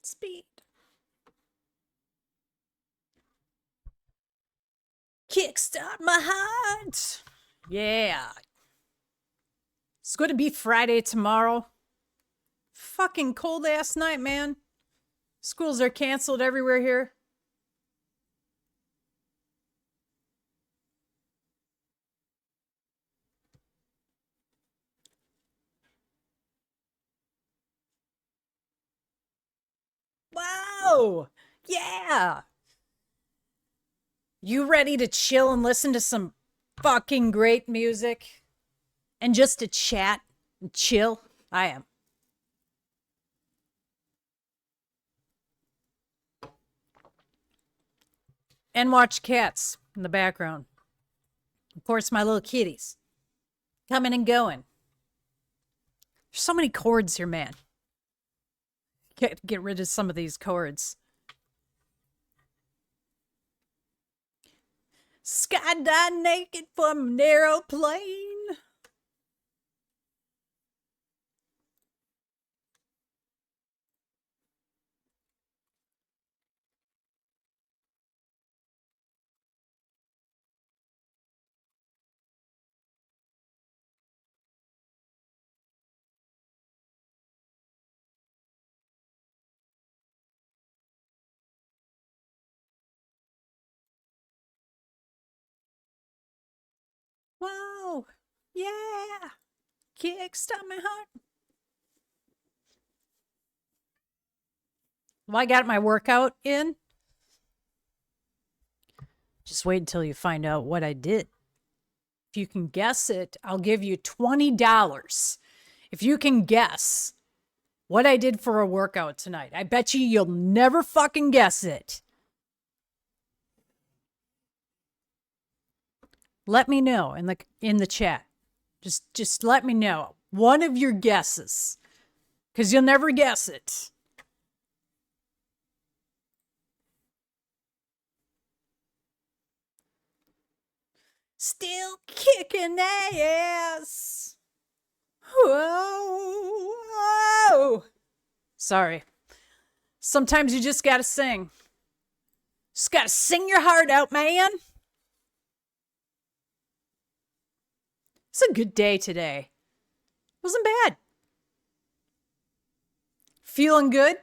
Speed. Kickstart my heart. Yeah. It's going to be Friday tomorrow. Fucking cold ass night, man. Schools are canceled everywhere here. Wow. Yeah. You ready to chill and listen to some fucking great music? And just to chat and chill? I am. And watch cats in the background. Of course, my little kitties coming and going. There's so many cords here, man. Get rid of some of these cords. Skydive naked from an aeroplane. Wow. Yeah. Kickstart my heart. Well, I got my workout in. Just wait until you find out what I did. If you can guess it, I'll give you $20. If you can guess what I did for a workout tonight, I bet you'll never fucking guess it. Let me know in the chat. Just let me know one of your guesses, because you'll never guess it. Still kicking ass. Whoa, whoa. Sorry. Sometimes you just gotta sing. Just gotta sing your heart out, man. It's a good day today. Wasn't bad. Feeling good.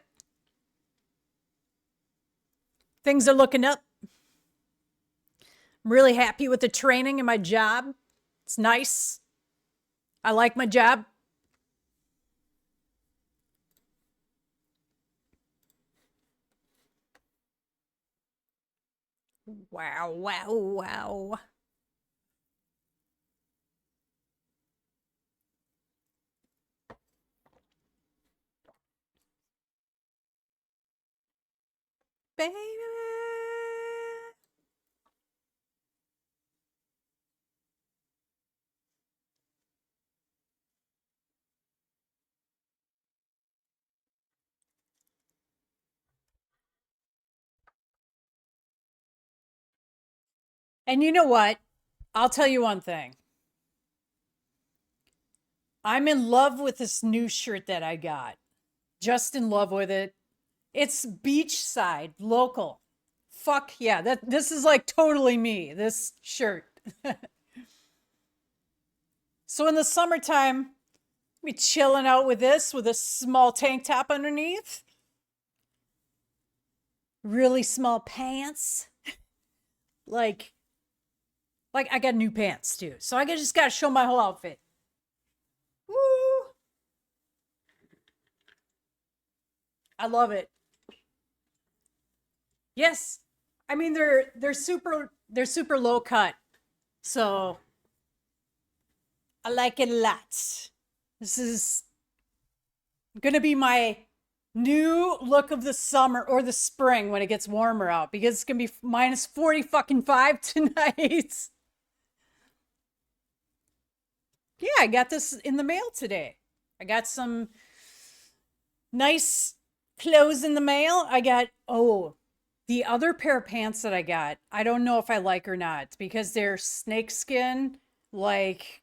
Things are looking up. I'm really happy with the training and my job. It's nice. I like my job. Wow, wow, wow. Baby. And you know what? I'll tell you one thing. I'm in love with this new shirt that I got. Just in love with it. It's beachside, local. Fuck yeah. This is like totally me, this shirt. So in the summertime, be chilling out with this with a small tank top underneath. Really small pants. like I got new pants too. So I just gotta show my whole outfit. Woo! I love it. Yes. I mean they're super low cut. So I like it a lot. This is gonna be my new look of the summer or the spring when it gets warmer out, because it's gonna be minus 40 fucking 5 tonight. Yeah, I got this in the mail today. I got some nice clothes in the mail. I got, the other pair of pants that I got, I don't know if I like or not, because they're snakeskin, like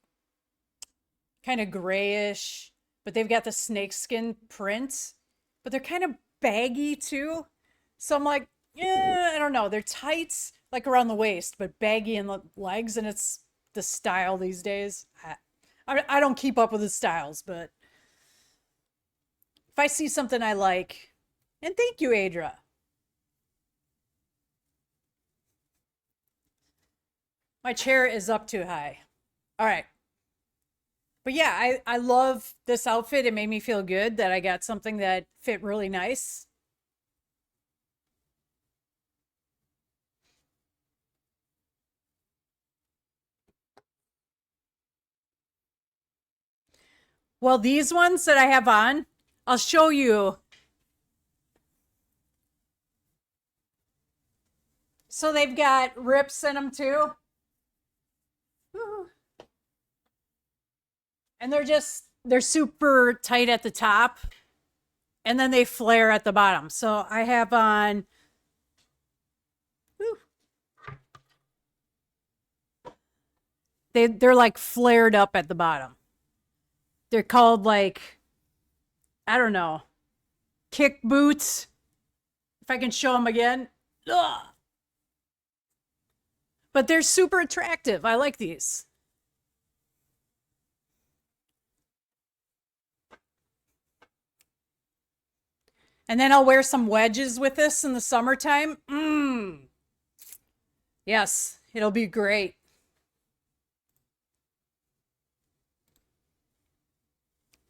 kind of grayish, but they've got the snakeskin print, but they're kind of baggy too. So I'm like, yeah, I don't know. They're tight, like around the waist, but baggy in the legs, and it's the style these days. I don't keep up with the styles, but if I see something I like, and thank you, Adra. My chair is up too high. All right. But yeah, I love this outfit. It made me feel good that I got something that fit really nice. Well, these ones that I have on, I'll show you. So they've got rips in them too. And they're super tight at the top and then they flare at the bottom. So I have on they're like flared up at the bottom. They're called like, I don't know, kick boots. If I can show them again. Ugh. But they're super attractive. I like these. And then I'll wear some wedges with this in the summertime. Yes, it'll be great.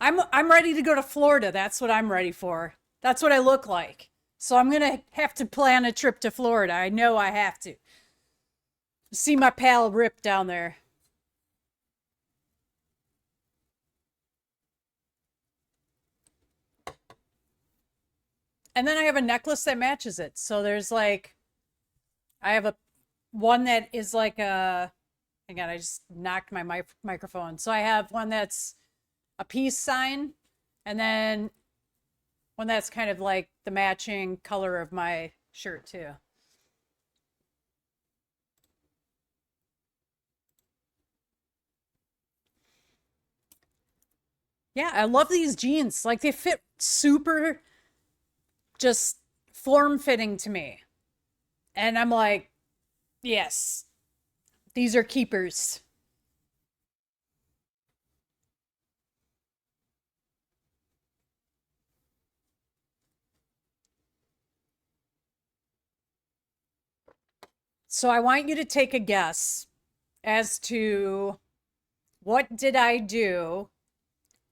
I'm ready to go to Florida. That's what I'm ready for. That's what I look like. So I'm gonna have to plan a trip to Florida. I know I have to. See my pal Rip down there. And then I have a necklace that matches it. So there's like, I have a one that is like a, hang on, I just knocked my microphone. So I have one that's a peace sign, and then one that's kind of like the matching color of my shirt too. Yeah, I love these jeans. Like they fit super just form fitting to me. And I'm like, yes, these are keepers. So I want you to take a guess as to what did I do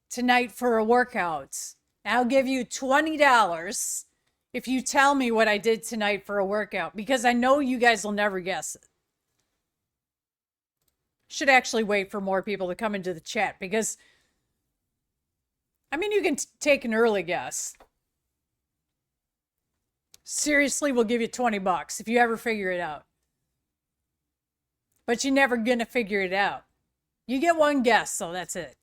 tonight for a workout. I'll give you $20 if you tell me what I did tonight for a workout, because I know you guys will never guess it. Should actually wait for more people to come into the chat, because I mean, you can take an early guess. Seriously, we'll give you $20 if you ever figure it out. But you're never gonna figure it out. You get one guess, so that's it.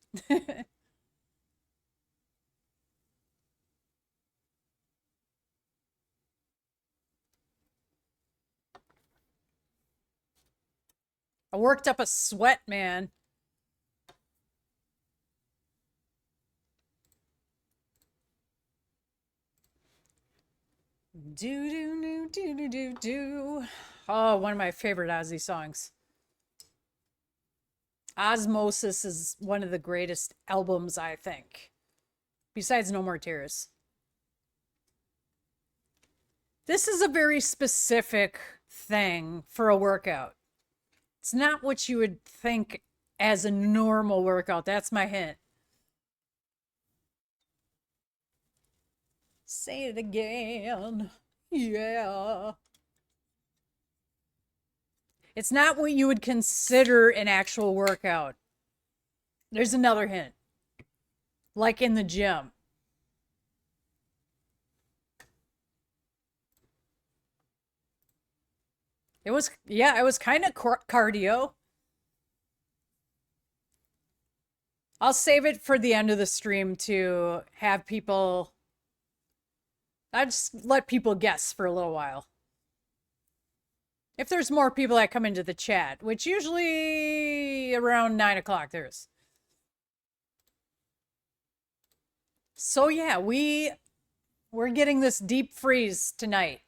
I worked up a sweat, man. Do do do do do do do. Oh, one of my favorite Ozzy songs. Osmosis is one of the greatest albums, I think. Besides No More Tears. This is a very specific thing for a workout. It's not what you would think as a normal workout. That's my hint. Say it again. Yeah. It's not what you would consider an actual workout. There's another hint. Like in the gym. It was, yeah, it was kind of cardio. I'll save it for the end of the stream to have people. I just let people guess for a little while. If there's more people that come into the chat, which usually around 9 o'clock there is. So yeah, We're getting this deep freeze tonight.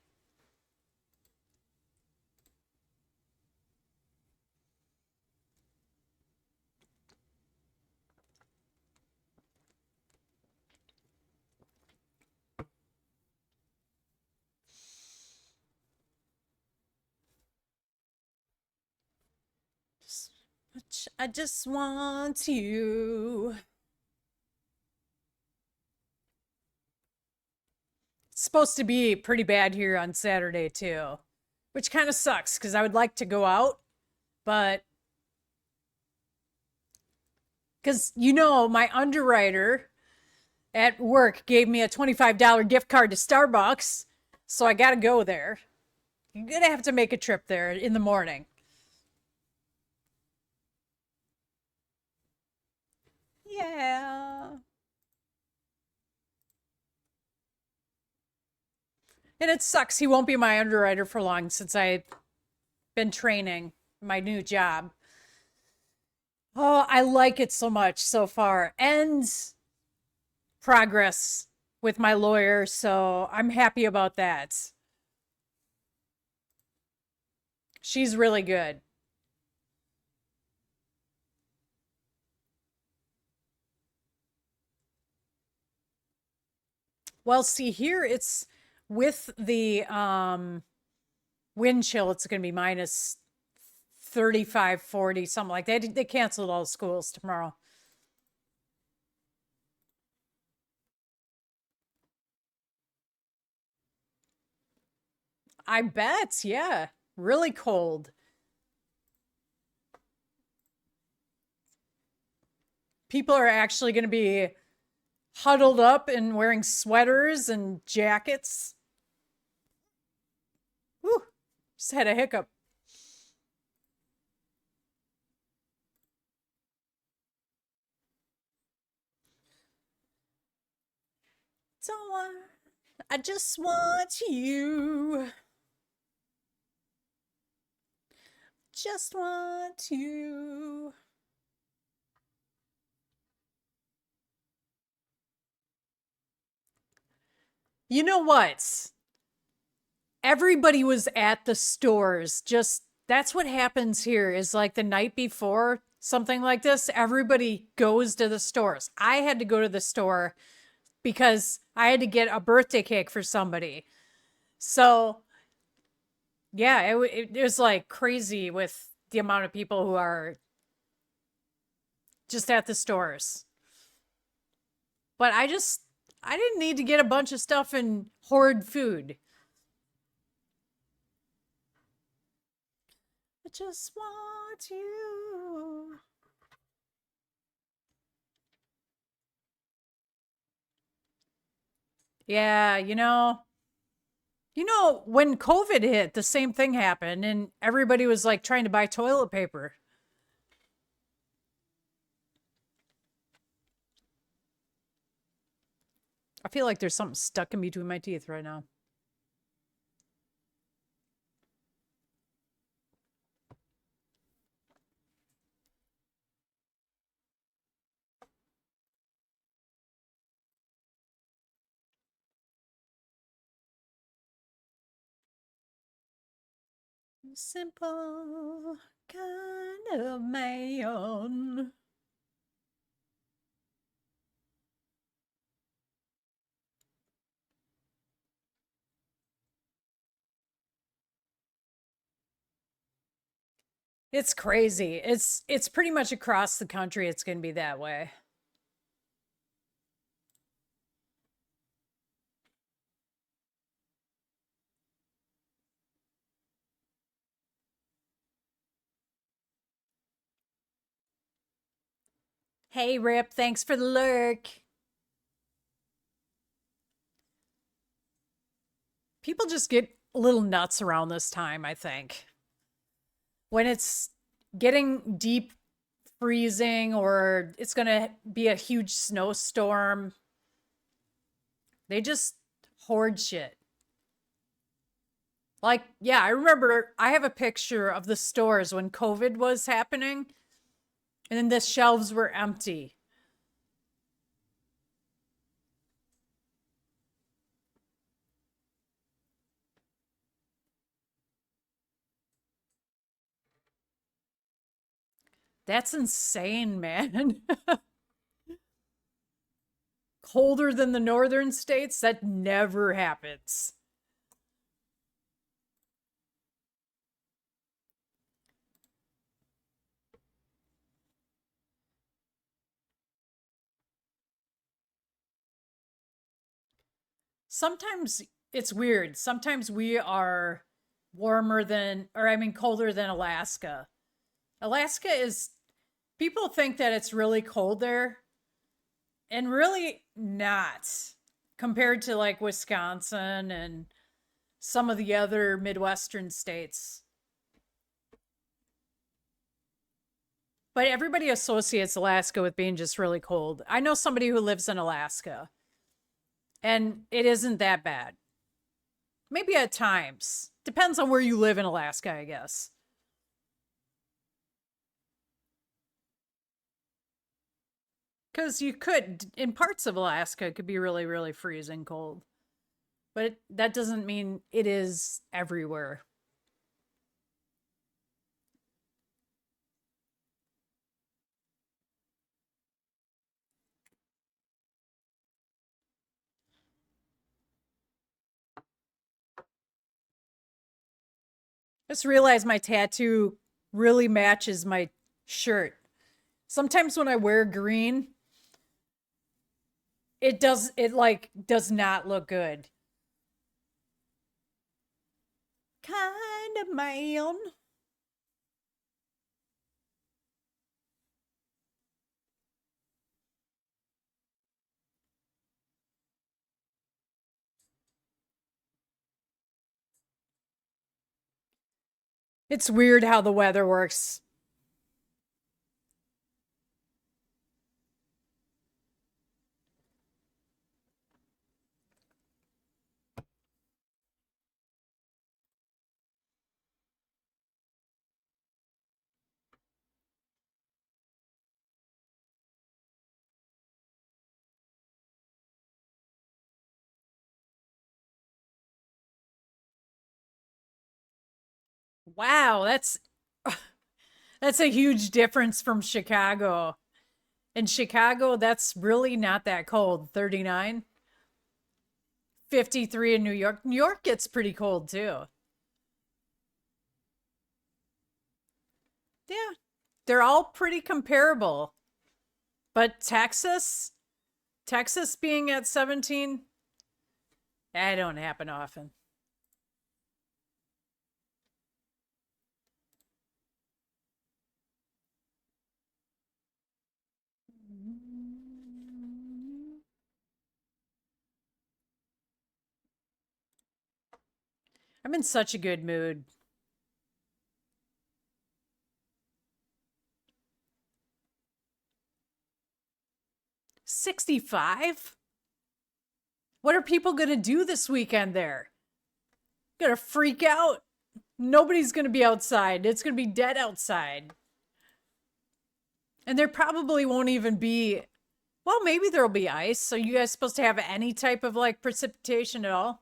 I just want you. It's supposed to be pretty bad here on Saturday too, which kind of sucks because I would like to go out, but because my underwriter at work gave me a $25 gift card to Starbucks, so I got to go there. You're gonna have to make a trip there in the morning. Yeah. And it sucks he won't be my underwriter for long since I've been training my new job. Oh, I like it so much so far. And progress with my lawyer, so I'm happy about that. She's really good. Well, see here it's with the wind chill, it's going to be minus 35, 40, something like that. They canceled all the schools tomorrow. I bet, yeah. Really cold. People are actually going to be huddled up and wearing sweaters and jackets. Whew, just had a hiccup. Don't I just want you. Just want you. You know what? Everybody was at the stores. Just that's what happens here is like the night before something like this, everybody goes to the stores. I had to go to the store because I had to get a birthday cake for somebody. So, yeah, it was like crazy with the amount of people who are just at the stores. But I didn't need to get a bunch of stuff and hoard food. I just want you. Yeah, when COVID hit, the same thing happened and everybody was like trying to buy toilet paper. I feel like there's something stuck in between my teeth right now. Simple kind of man. It's crazy. It's pretty much across the country it's going to be that way. Hey Rip, thanks for the lurk. People just get a little nuts around this time, I think. When it's getting deep freezing or it's going to be a huge snowstorm, they just hoard shit. Like, yeah, I remember I have a picture of the stores when COVID was happening and then the shelves were empty. That's insane, man. Colder than the northern states? That never happens. Sometimes it's weird. Sometimes we are warmer than, or I mean, colder than Alaska. Alaska is, people think that it's really cold there, and really not compared to like Wisconsin and some of the other Midwestern states. But everybody associates Alaska with being just really cold. I know somebody who lives in Alaska, and it isn't that bad. Maybe at times. Depends on where you live in Alaska, I guess. Because you could, in parts of Alaska, it could be really, really freezing cold. But that doesn't mean it is everywhere. Just realized my tattoo really matches my shirt. Sometimes when I wear green, it like does not look good. Kind of man. It's weird how the weather works. Wow, that's a huge difference from Chicago. In Chicago, that's really not that cold. 39, 53 in New York. New York gets pretty cold too. Yeah, they're all pretty comparable. But Texas being at 17, that don't happen often. I'm in such a good mood. 65? What are people going to do this weekend there? Gonna freak out? Nobody's going to be outside. It's going to be dead outside. And there probably won't even be, well, maybe there'll be ice. So you guys supposed to have any type of like precipitation at all?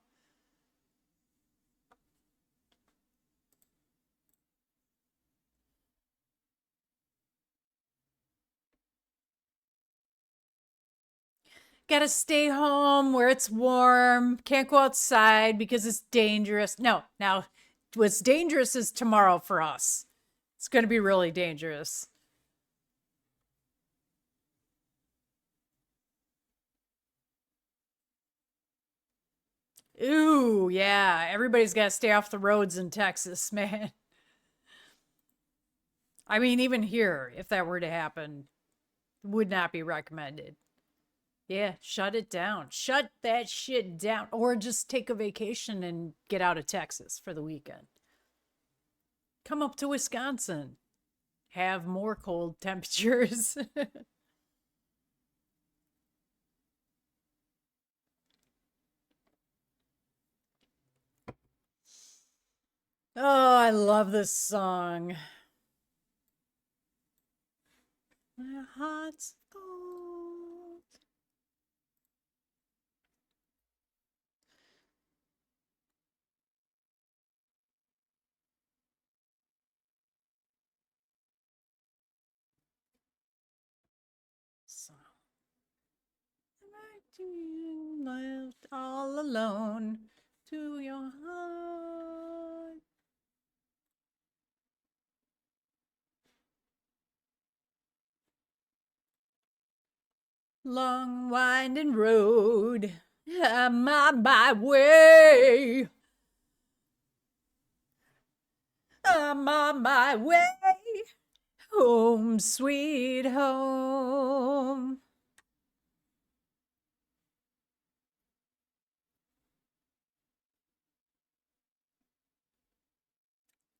Gotta stay home where it's warm. Can't go outside because it's dangerous. No, now what's dangerous is tomorrow for us. It's going to be really dangerous. Ooh, yeah. Everybody's got to stay off the roads in Texas, man. I mean, even here, if that were to happen, would not be recommended. Yeah, shut it down. Shut that shit down. Or just take a vacation and get out of Texas for the weekend. Come up to Wisconsin. Have more cold temperatures. Oh, I love this song. My heart's gold. Left all alone to your heart. Long winding road, I'm on my way. I'm on my way. Home, sweet home.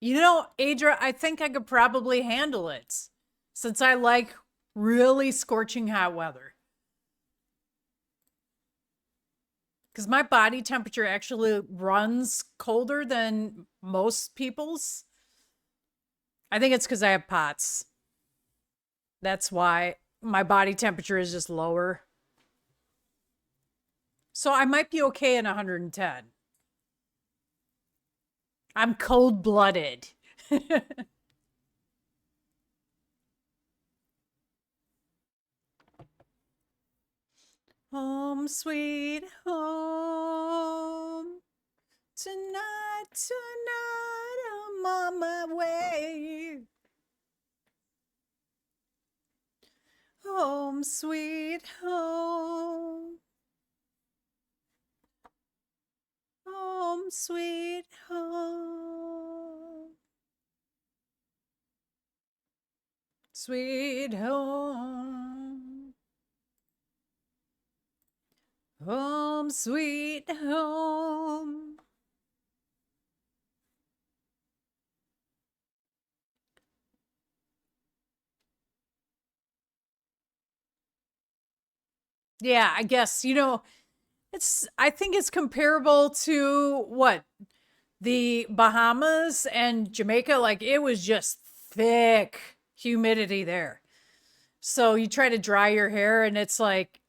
You know, Adra, I think I could probably handle it since I like really scorching hot weather. Because my body temperature actually runs colder than most people's. I think it's because I have POTS. That's why my body temperature is just lower. So I might be okay in 110. I'm cold blooded. Home, sweet home. Tonight, tonight, I'm on my way. Home, sweet home. Home, sweet home. Sweet home. Home, sweet home. Yeah, I guess, I think it's comparable to what? The Bahamas and Jamaica. Like it was just thick humidity there. So you try to dry your hair and it's like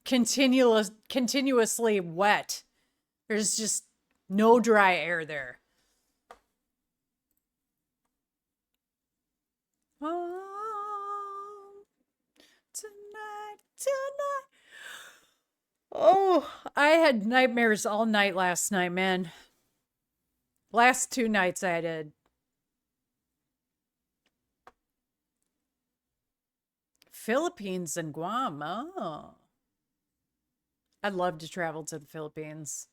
continuously wet. There's just no dry air there. Oh, tonight. Oh, I had nightmares all night last night, man. Last 2 nights I did. Philippines and Guam. Oh. I'd love to travel to the Philippines.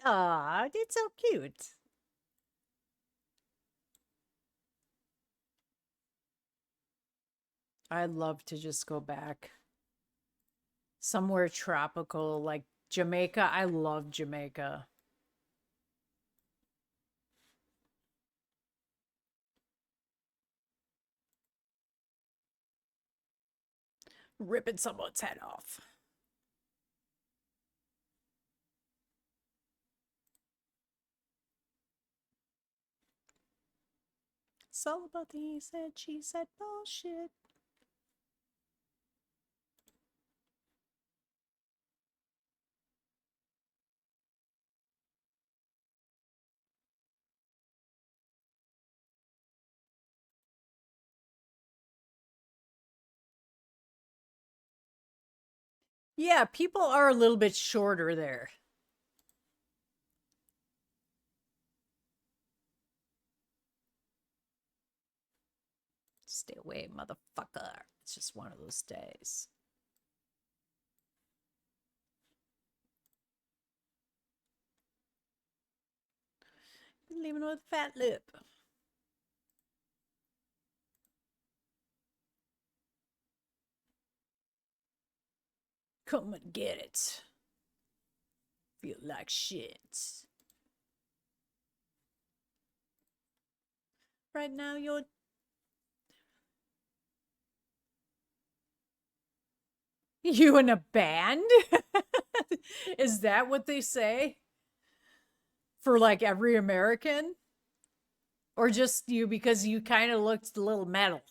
Aw, it's so cute. I'd love to just go back somewhere tropical like Jamaica. I love Jamaica. Ripping someone's head off. It's all about the he said, she said bullshit. Yeah, people are a little bit shorter there. Stay away, motherfucker. It's just one of those days. Leaving with a fat lip. Come and get it. Feel like shit. Right now, you're. You in a band? Is that what they say? for like every American? Or just you because you kind of looked a little metal?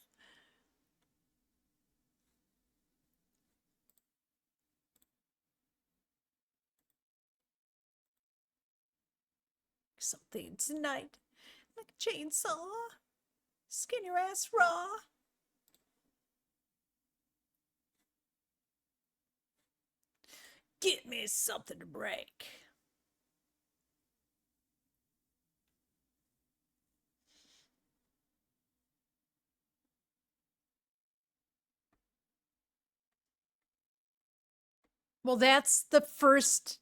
Something tonight, like a chainsaw, skin your ass raw. Get me something to break. Well, that's the first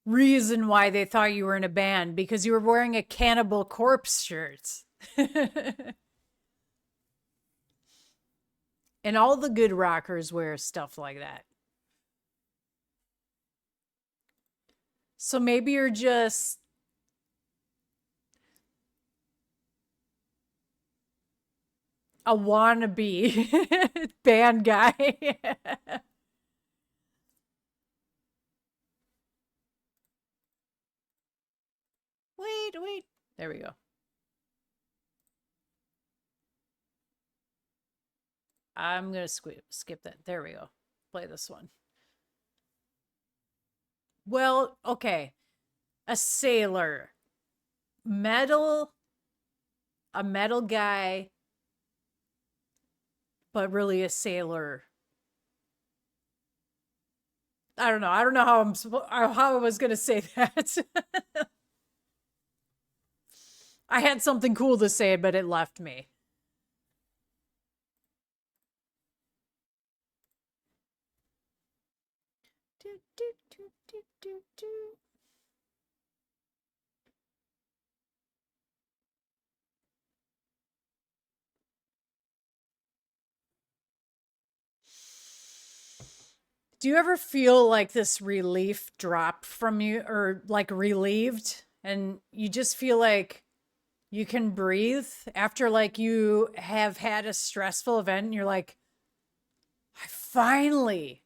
reason why they thought you were in a band, because you were wearing a Cannibal Corpse shirt. And all the good rockers wear stuff like that. So maybe you're just a wannabe band guy. Wait. There we go. I'm going to skip that. There we go. Play this one. Well, okay. A sailor. Metal. A metal guy. But really a sailor. I don't know. I don't know how I was going to say that. I had something cool to say, but it left me. Do you ever feel like this relief drop from you, or like relieved, and you just feel like you can breathe after like you have had a stressful event and you're like, I finally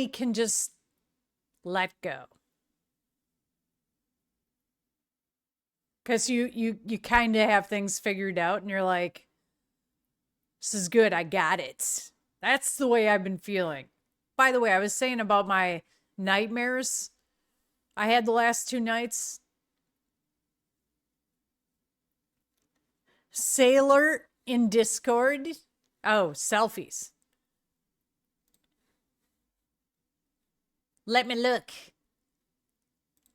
can just let go. Cuz you kind of have things figured out and you're like, this is good. I got it. That's the way I've been feeling. By the way, I was saying about my nightmares I had the last 2 nights. Sailor in Discord. Oh, selfies. Let me look.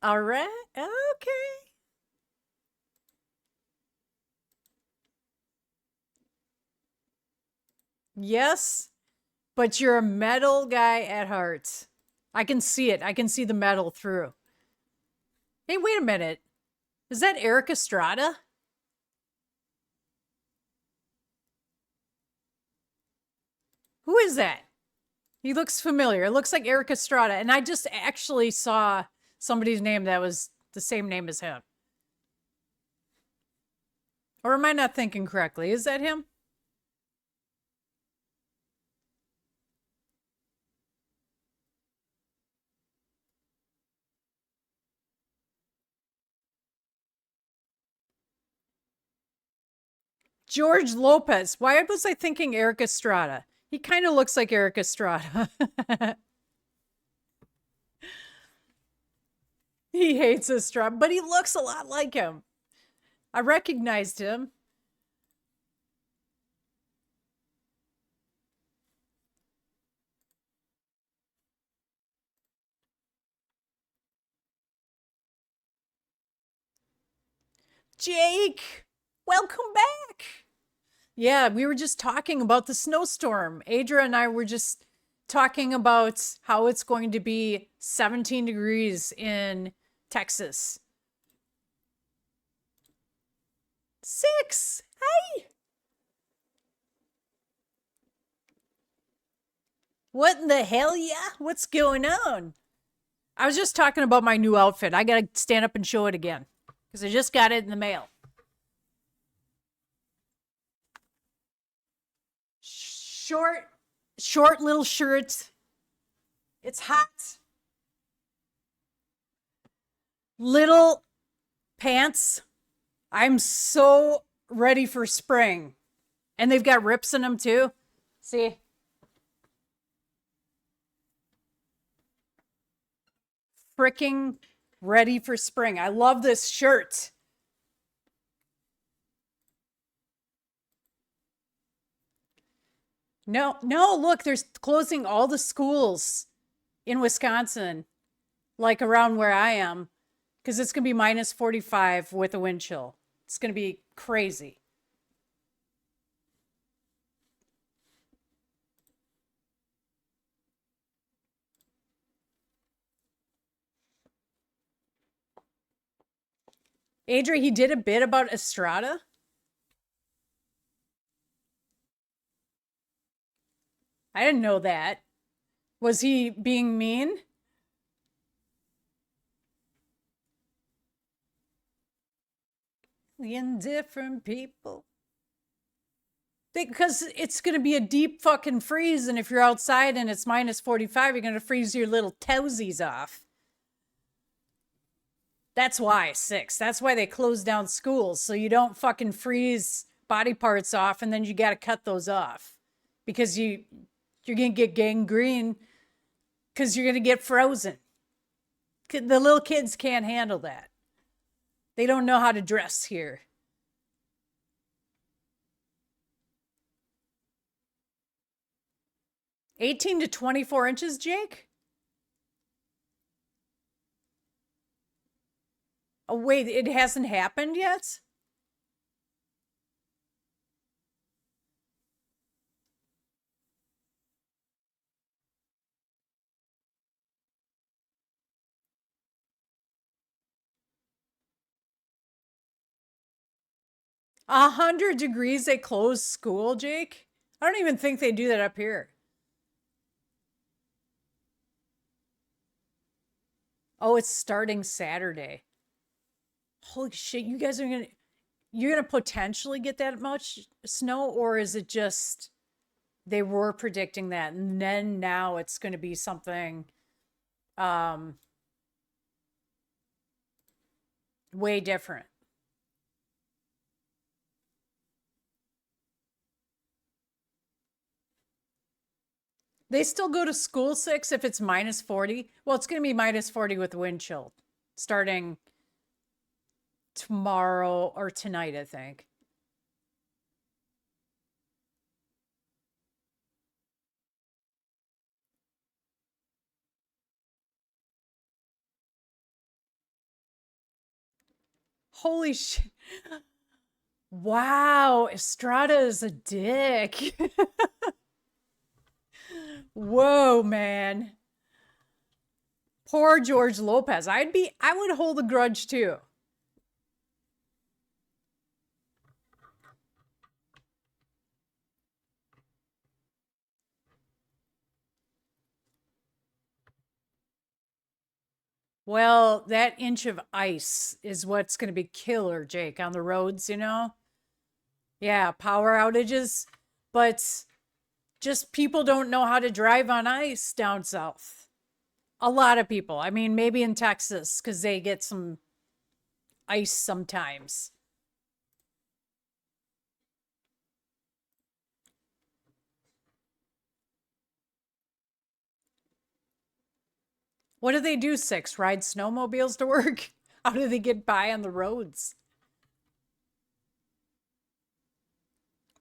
All right. Okay. Yes, but you're a metal guy at heart. I can see it. I can see the metal through. Hey, wait a minute. Is that Eric Estrada? Who is that? He looks familiar. It looks like Eric Estrada. And I just actually saw somebody's name that was the same name as him. Or am I not thinking correctly? Is that him? George Lopez. Why was I thinking Eric Estrada? He kind of looks like Eric Estrada. He hates Estrada, but he looks a lot like him. I recognized him. Jake, welcome back. Yeah, we were just talking about the snowstorm. Adra and I were just talking about how it's going to be 17 degrees in Texas. 6. Hey. What in the hell, yeah? What's going on? I was just talking about my new outfit. I gotta stand up and show it again because I just got it in the mail. Short little shirt. It's hot. Little pants. I'm so ready for spring. And they've got rips in them too. See? Freaking ready for spring. I love this shirt. No, no, look, there's closing all the schools in Wisconsin, like around where I am, because it's going to be minus 45 with a wind chill. It's going to be crazy. Adri, he did a bit about Estrada. I didn't know that. Was he being mean? Indifferent people. Because it's going to be a deep fucking freeze, and if you're outside and it's minus 45, you're going to freeze your little toesies off. That's why, 6. That's why they close down schools, so you don't fucking freeze body parts off, and then you got to cut those off. Because you're going to get gangrene, because you're going to get frozen. The little kids can't handle that. They don't know how to dress here. 18 to 24 inches, Jake? Oh, wait, it hasn't happened yet? A 100 degrees, they close school, Jake? I don't even think they do that up here. Oh, it's starting Saturday. Holy shit, you guys are you're gonna potentially get that much snow, or is it just they were predicting that and then now it's gonna be something um way different? They still go to school 6 if it's minus 40. Well, it's gonna be minus 40 with wind chill starting tomorrow or tonight, I think. Holy shit. Wow, Estrada is a dick. Whoa, man. Poor George Lopez. I would hold a grudge too. Well, that inch of ice is what's going to be killer, Jake, on the roads, you know? Yeah, power outages, but just people don't know how to drive on ice down south. A lot of people. I mean, maybe in Texas, because they get some ice sometimes. What do they do, 6? Ride snowmobiles to work? How do they get by on the roads?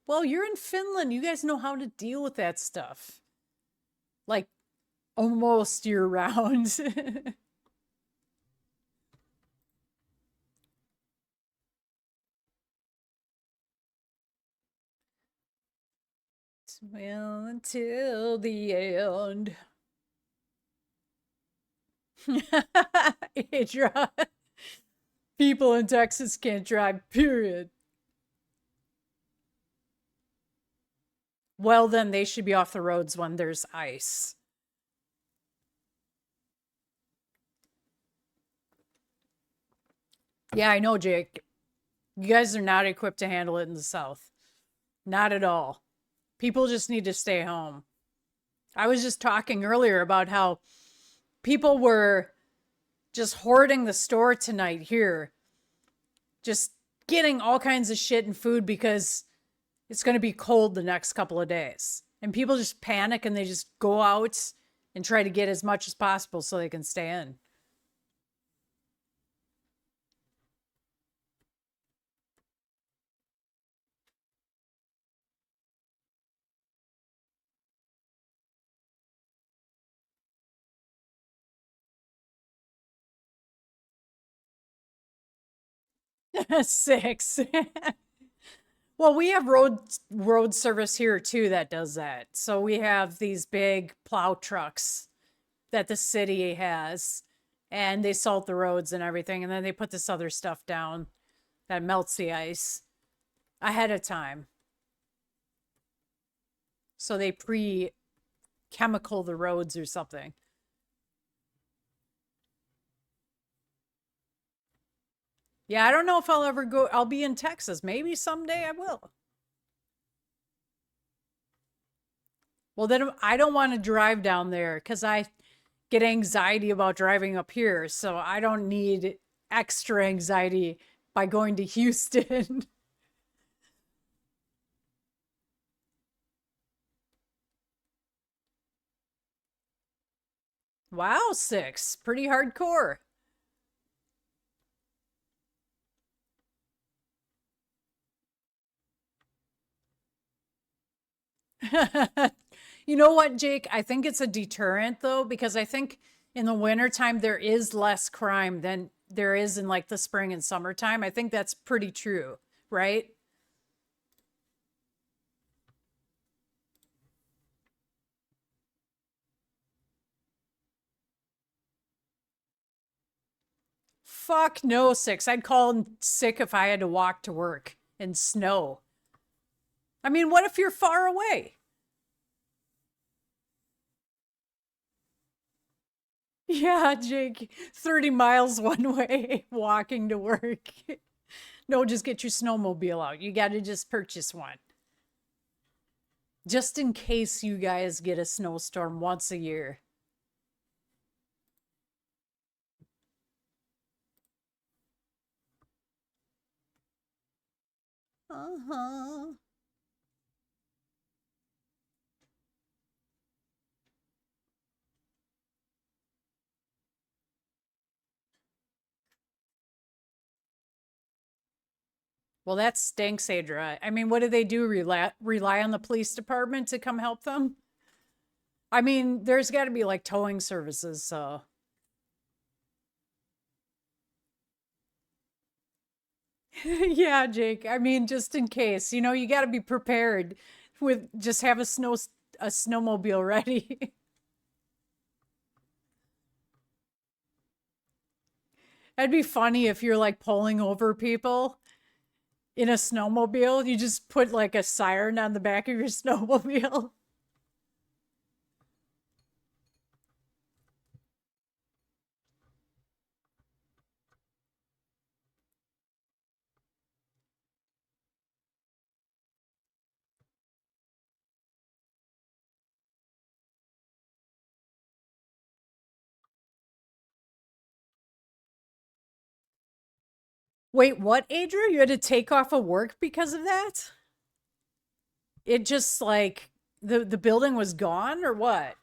Well, you're in Finland. You guys know how to deal with that stuff. Like almost year round. Well, until the end. Adra. People in Texas can't drive, period. Well, then they should be off the roads when there's ice. Yeah, I know, Jake. You guys are not equipped to handle it in the South. Not at all. People just need to stay home. I was just talking earlier about how people were just hoarding the store tonight here. Just getting all kinds of shit and food because it's going to be cold the next couple of days. And people just panic and they just go out and try to get as much as possible so they can stay in. Six. Well, we have road service here too that does that. So we have these big plow trucks that the city has, and they salt the roads and everything, and then they put this other stuff down that melts the ice ahead of time. So they pre-chemical the roads or something. Yeah, I don't know if I'll ever go. I'll be in Texas. Maybe someday I will. Well, then I don't want to drive down there because I get anxiety about driving up here. So I don't need extra anxiety by going to Houston. Wow, six. Pretty hardcore. You know what, Jake? I think it's a deterrent though, because I think in the wintertime there is less crime than there is in like the spring and summertime. I think that's pretty true, right? Fuck no, six. I'd call in sick if I had to walk to work in snow. I mean, what if you're far away? Yeah, Jake, 30 miles one way walking to work. No, just get your snowmobile out. You got to just purchase one. Just in case you guys get a snowstorm once a year. Uh-huh. Well, that stinks, Adra. I mean, what do they do? Rely on the police department to come help them? I mean, there's got to be like towing services, so. Yeah, Jake. I mean, just in case, you got to be prepared with just have a snowmobile ready. That'd be funny if you're like pulling over people in a snowmobile. You just put like a siren on the back of your snowmobile. Wait, what, Adria? You had to take off of work because of that? It just like the building was gone or what?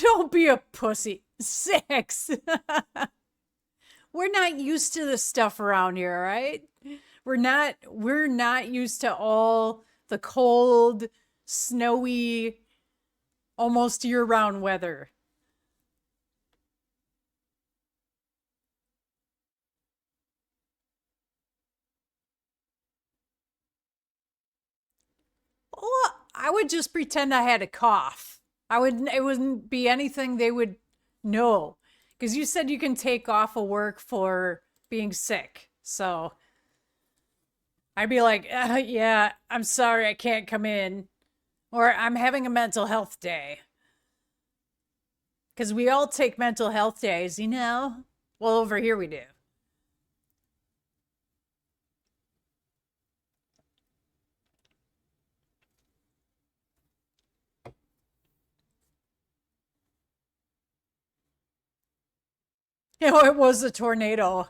Don't be a pussy. Six. We're not used to this stuff around here, right? We're not used to all the cold, snowy, almost year-round weather. Well, I would just pretend I had a cough. It wouldn't be anything they would know. Because you said you can take off of work for being sick. So I'd be like, yeah, I'm sorry, I can't come in. Or I'm having a mental health day. Because we all take mental health days, you know? Well, over here we do. It was a tornado.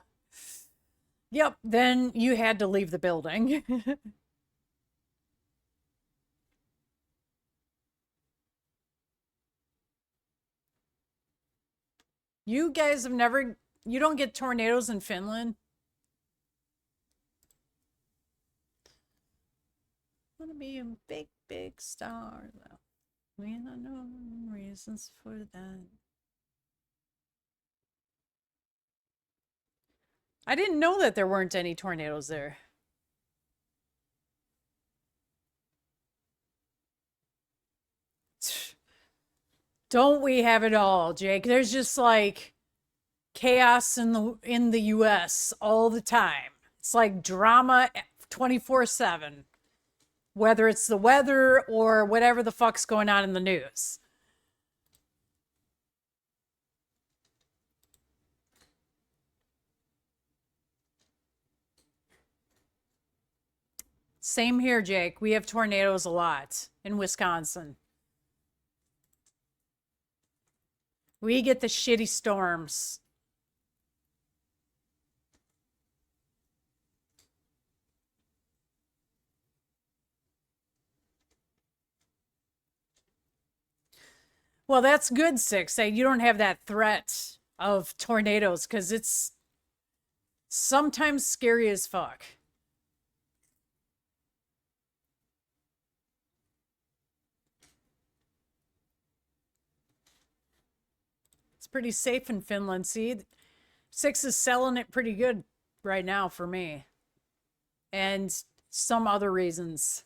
Yep, then you had to leave the building. You guys have never, you don't get tornadoes in Finland? I want to be a big, big star, though. We don't know reasons for that. I didn't know that there weren't any tornadoes there. Don't we have it all, Jake? There's just like chaos in the US all the time. It's like drama 24/7, whether it's the weather or whatever the fuck's going on in the news. Same here, Jake. We have tornadoes a lot in Wisconsin. We get the shitty storms. Well, that's good, Six. You don't have that threat of tornadoes because it's sometimes scary as fuck. It's pretty safe in Finland. See, Six is selling it pretty good right now for me. And some other reasons.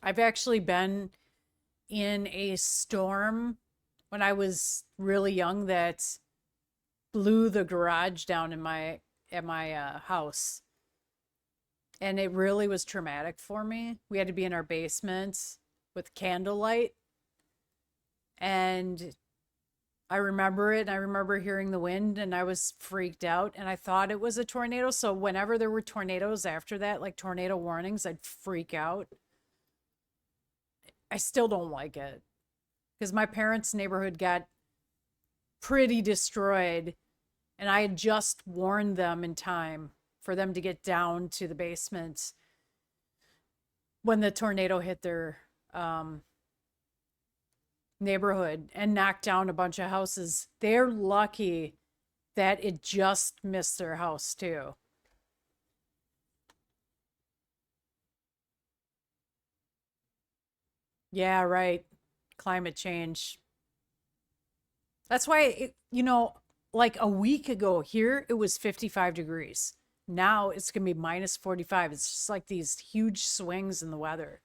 I've actually been in a storm when I was really young that blew the garage down in my at my house. And it really was traumatic for me. We had to be in our basement with candlelight. And I remember it. And I remember hearing the wind and I was freaked out and I thought it was a tornado. So whenever there were tornadoes after that, like tornado warnings, I'd freak out. I still don't like it because my parents' neighborhood got pretty destroyed and I had just warned them in time for them to get down to the basement when the tornado hit their um, neighborhood and knocked down a bunch of houses. They're lucky that it just missed their house too. Yeah, right. Climate change. That's why, like a week ago here, it was 55 degrees. Now it's going to be minus 45. It's just like these huge swings in the weather.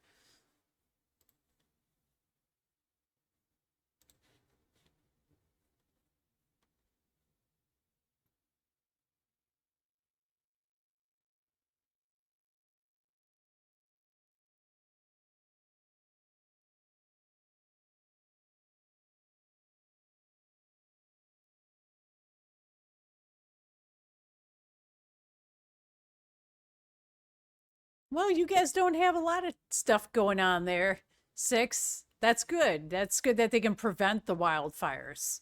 Well, you guys don't have a lot of stuff going on there. Six. That's good. That's good that they can prevent the wildfires.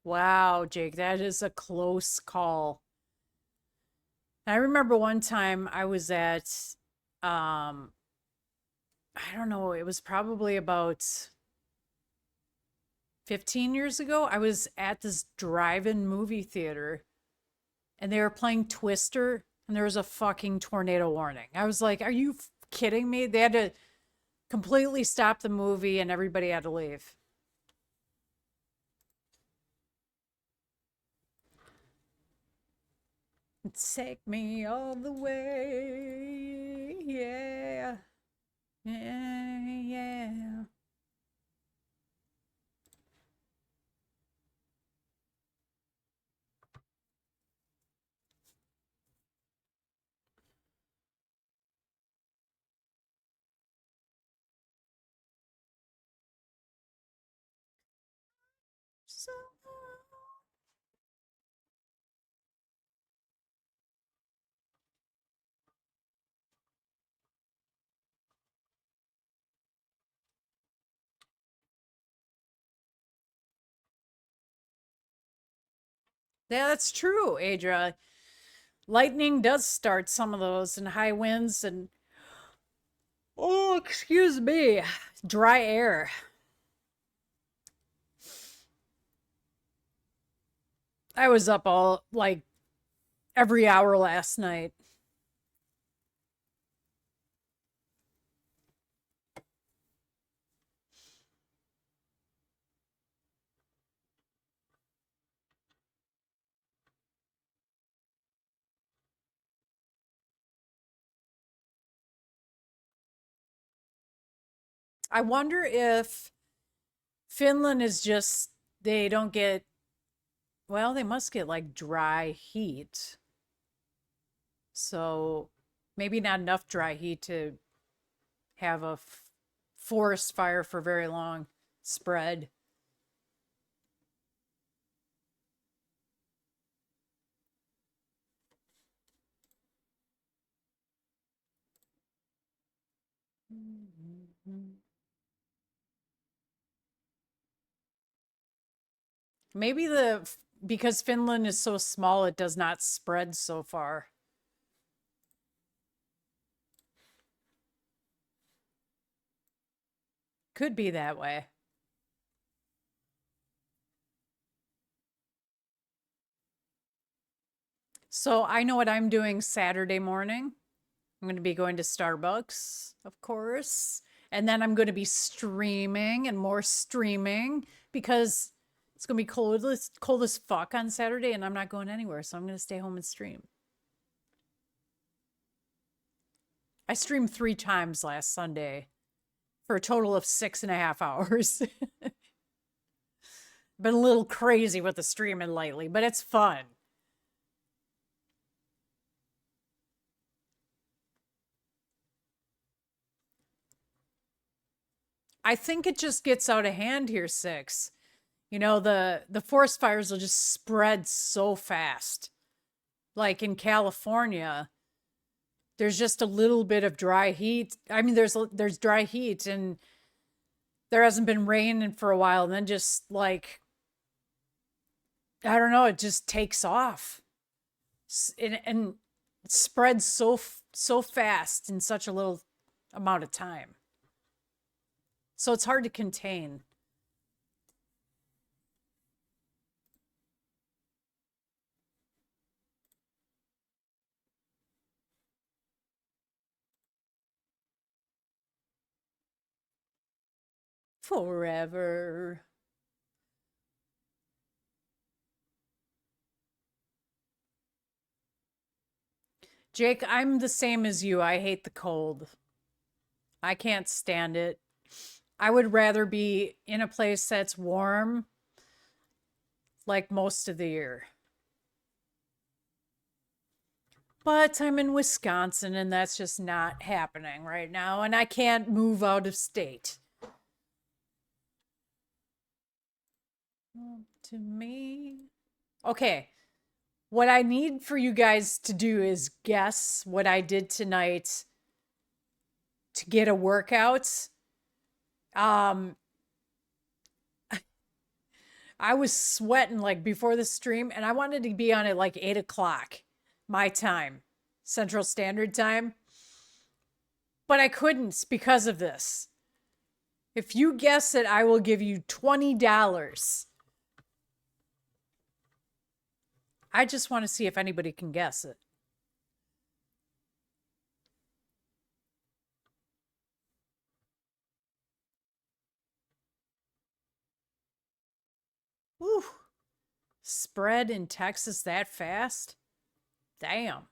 Wow, Jake, that is a close call. I remember one time I was at, um, I don't know, it was probably about 15 years ago. I was at this drive-in movie theater and they were playing Twister and there was a fucking tornado warning. I was like, are you kidding me? They had to completely stop the movie and everybody had to leave. Take me all the way. Yeah. Yeah. Yeah. Yeah, that's true, Adria. Lightning does start some of those and high winds and oh, excuse me, dry air. I was up all like every hour last night. I wonder if Finland is just, they don't get, well, they must get like dry heat. So maybe not enough dry heat to have a forest fire for very long spread. Maybe because Finland is so small, it does not spread so far. Could be that way. So I know what I'm doing Saturday morning. I'm going to be going to Starbucks, of course. And then I'm going to be streaming and more streaming because it's going to be cold as fuck on Saturday and I'm not going anywhere. So I'm going to stay home and stream. I streamed 3 times last Sunday for a total of 6.5 hours. Been a little crazy with the streaming lately, but it's fun. I think it just gets out of hand here, Six. You know, the forest fires will just spread so fast. Like in California, there's just a little bit of dry heat. I mean, there's dry heat and there hasn't been rain for a while, and then just like I don't know, it just takes off. And it spreads so fast in such a little amount of time. So it's hard to contain. Forever. Jake, I'm the same as you. I hate the cold. I can't stand it. I would rather be in a place that's warm like most of the year. But I'm in Wisconsin and that's just not happening right now. And I can't move out of state. To me. Okay. What I need for you guys to do is guess what I did tonight to get a workout. Um, I was sweating like before the stream, and I wanted to be on at like 8 o'clock my time, Central Standard Time, but I couldn't because of this. If you guess it, I will give you $20. I just want to see if anybody can guess it. Whew. Spread in Texas that fast? Damn.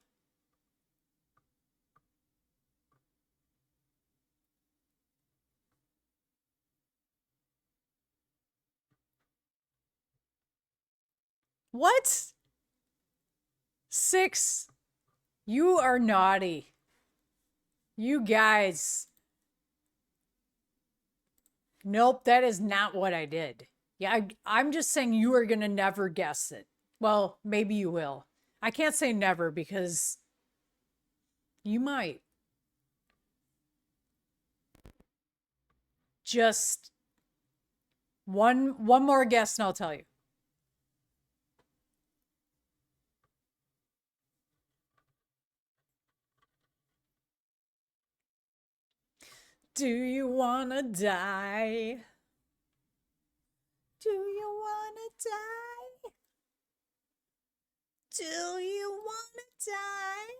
What? 6. You are naughty. You guys. Nope, that is not what I did. Yeah, I'm just saying you are going to never guess it. Well, maybe you will. I can't say never because you might. Just one more guess and I'll tell you. Do you wanna die? Do you wanna die? Do you wanna die?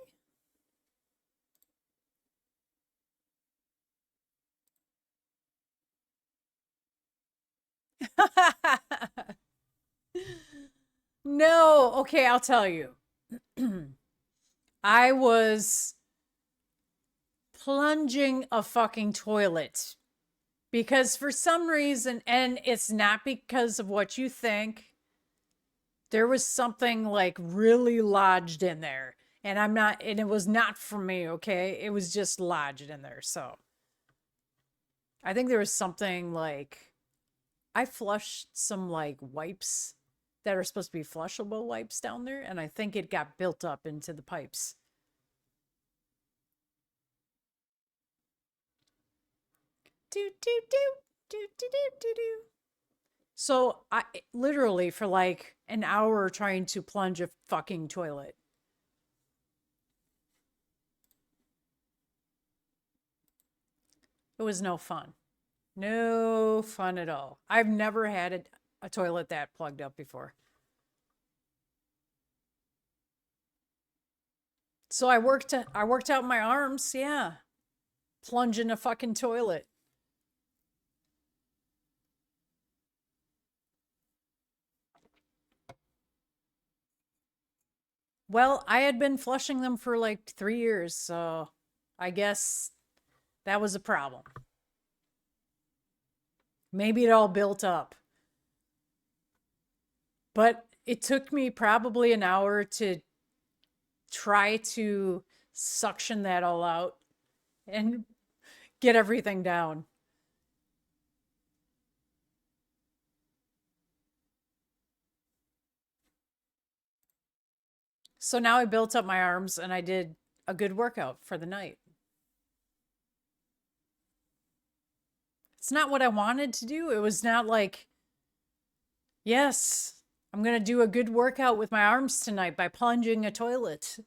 No, okay, I'll tell you. I was plunging a fucking toilet because for some reason, and it's not because of what you think, there was something like really lodged in there. And I'm not, and it was not for me, okay? It was just lodged in there. So I think there was something like, I flushed some like wipes that are supposed to be flushable wipes down there, and I think it got built up into the pipes. Do do do do do do do do. So I literally for like an hour trying to plunge a fucking toilet. It was no fun. No fun at all. I've never had a toilet that plugged up before. So I worked out my arms, yeah. Plunge in a fucking toilet. Well, I had been flushing them for like 3 years, so I guess that was a problem. Maybe it all built up. But it took me probably an hour to try to suction that all out and get everything down. So now I built up my arms and I did a good workout for the night. It's not what I wanted to do. It was not like, yes, I'm going to do a good workout with my arms tonight by plunging a toilet.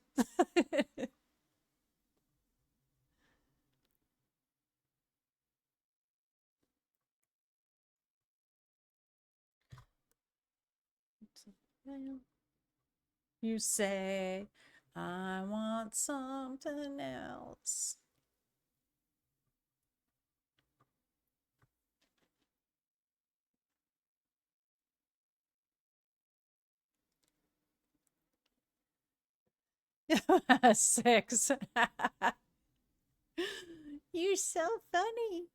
You say, I want something else. Six. You're so funny.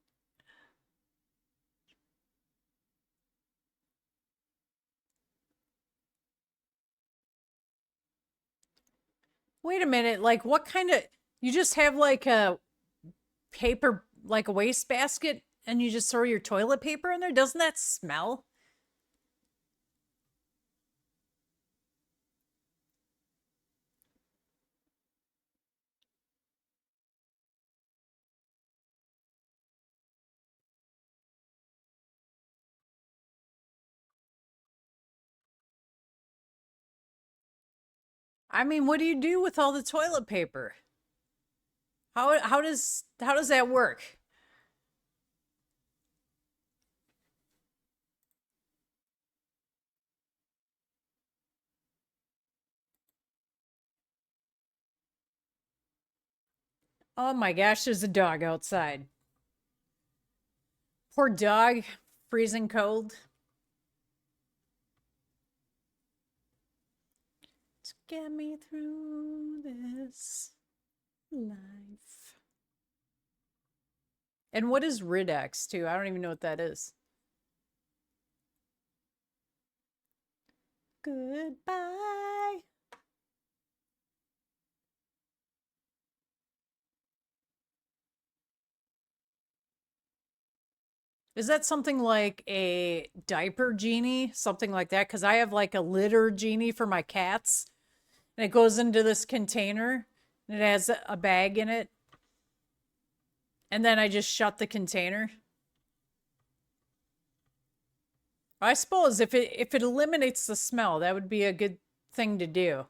Wait a minute. Like, what kind of. You just have like a paper, like a wastebasket, and you just throw your toilet paper in there? Doesn't that smell? I mean, what do you do with all the toilet paper? How does that work? Oh my gosh, there's a dog outside. Poor dog, freezing cold. To get me through this life. And what is Ridex too? I don't even know what that is. Goodbye. Is that something like a diaper genie? Something like that? Because I have like a litter genie for my cats. And it goes into this container and it has a bag in it. And then I just shut the container. I suppose if it eliminates the smell, that would be a good thing to do.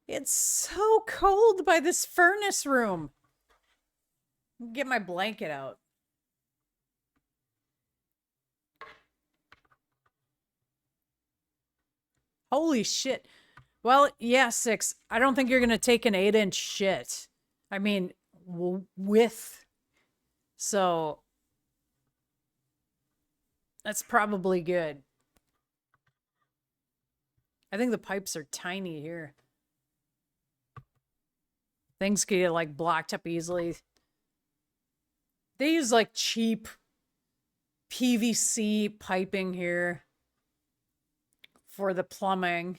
It's so cold by this furnace room. Get my blanket out. Holy shit. Well, yeah, 6. I don't think you're going to take an 8-inch shit. I mean, width. So that's probably good. I think the pipes are tiny here. Things could get like blocked up easily. They use like cheap PVC piping here for the plumbing.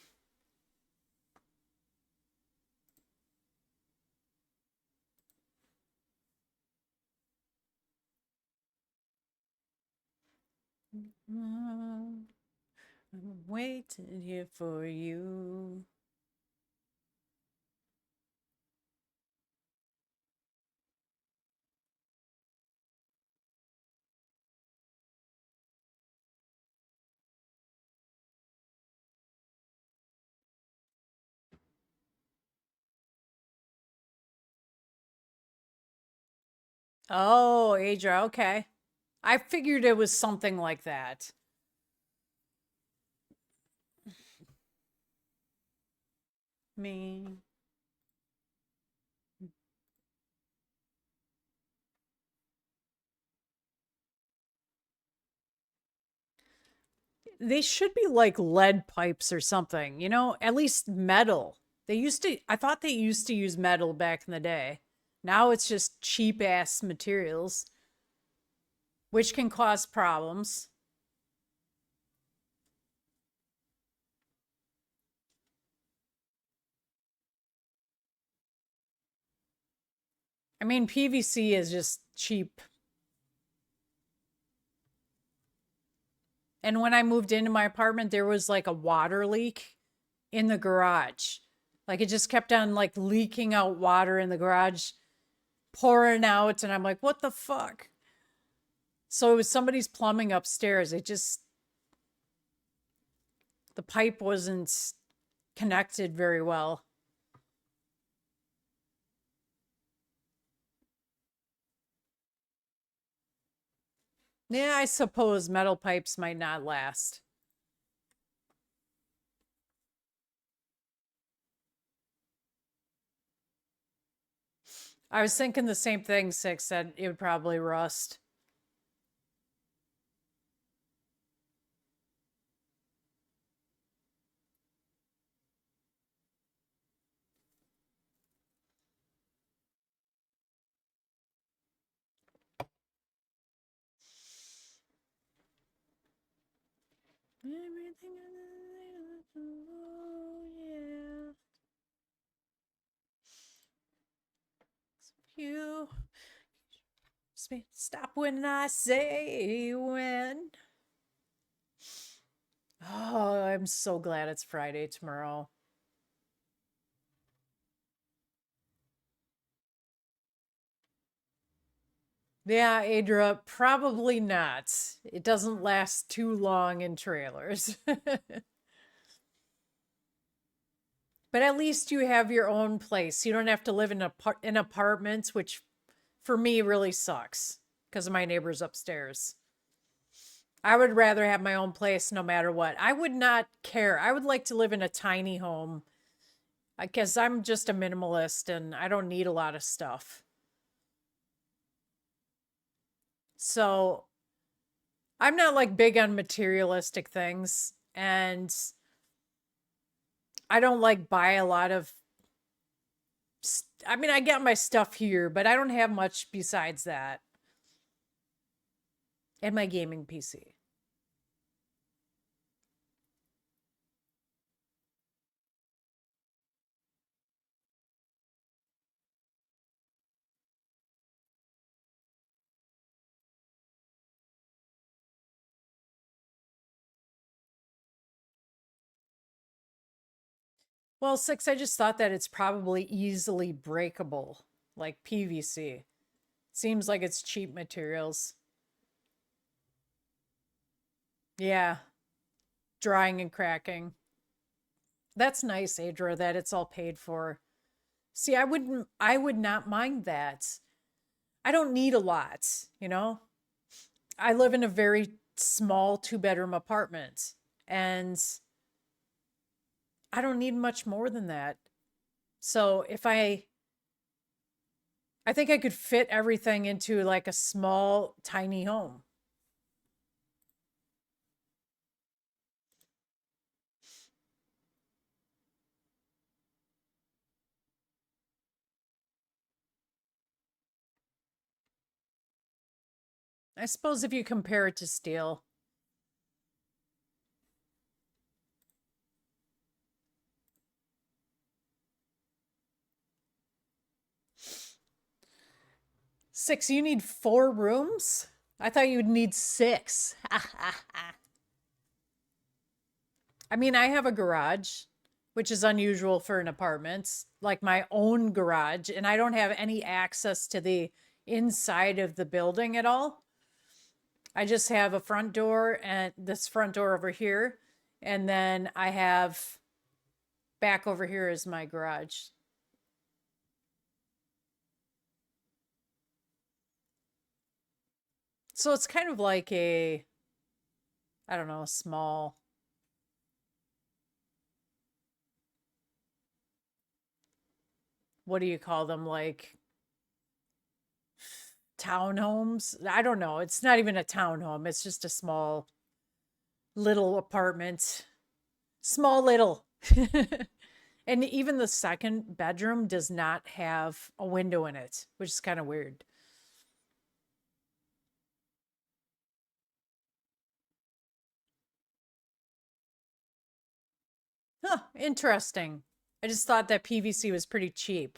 I'm waiting here for you. Oh, Adra, okay. I figured it was something like that. Me. They should be like lead pipes or something, you know, at least metal. I thought they used to use metal back in the day. Now it's just cheap ass materials, which can cause problems. I mean, PVC is just cheap. And when I moved into my apartment, there was like a water leak in the garage. Like it just kept on like leaking out water in the garage, pouring out. And I'm like, what the fuck? So it was somebody's plumbing upstairs. The pipe wasn't connected very well. Yeah, I suppose metal pipes might not last. I was thinking the same thing, 6, that it would probably rust. Everything yeah. You stop when I say when. Oh, I'm so glad it's Friday tomorrow. Yeah, Adra, probably not. It doesn't last too long in trailers. But at least you have your own place. You don't have to live in apartments, which for me really sucks because of my neighbors upstairs. I would rather have my own place no matter what. I would not care. I would like to live in a tiny home because I'm just a minimalist and I don't need a lot of stuff. So I'm not like big on materialistic things, and I don't like buy a lot of I mean, I get my stuff here, but I don't have much besides that and my gaming PC. Well, 6, I just thought that it's probably easily breakable, like PVC. Seems like it's cheap materials. Yeah, drying and cracking. That's nice, Adra, that it's all paid for. See, I would not mind that. I don't need a lot, you know? I live in a very small two-bedroom apartment and I don't need much more than that. So I think I could fit everything into like a small, tiny home. I suppose if you compare it to steel. Six, you need four rooms? I thought you'd need six. I mean, I have a garage, which is unusual for an apartment, like my own garage, and I don't have any access to the inside of the building at all. I just have a front door and this front door over here, and then I have back over here is my garage. So it's kind of like a, I don't know, a small, what do you call them? Like townhomes? I don't know. It's not even a townhome. It's just a small little apartment. Small little. And even the second bedroom does not have a window in it, which is kind of weird. Huh, interesting. I just thought that PVC was pretty cheap.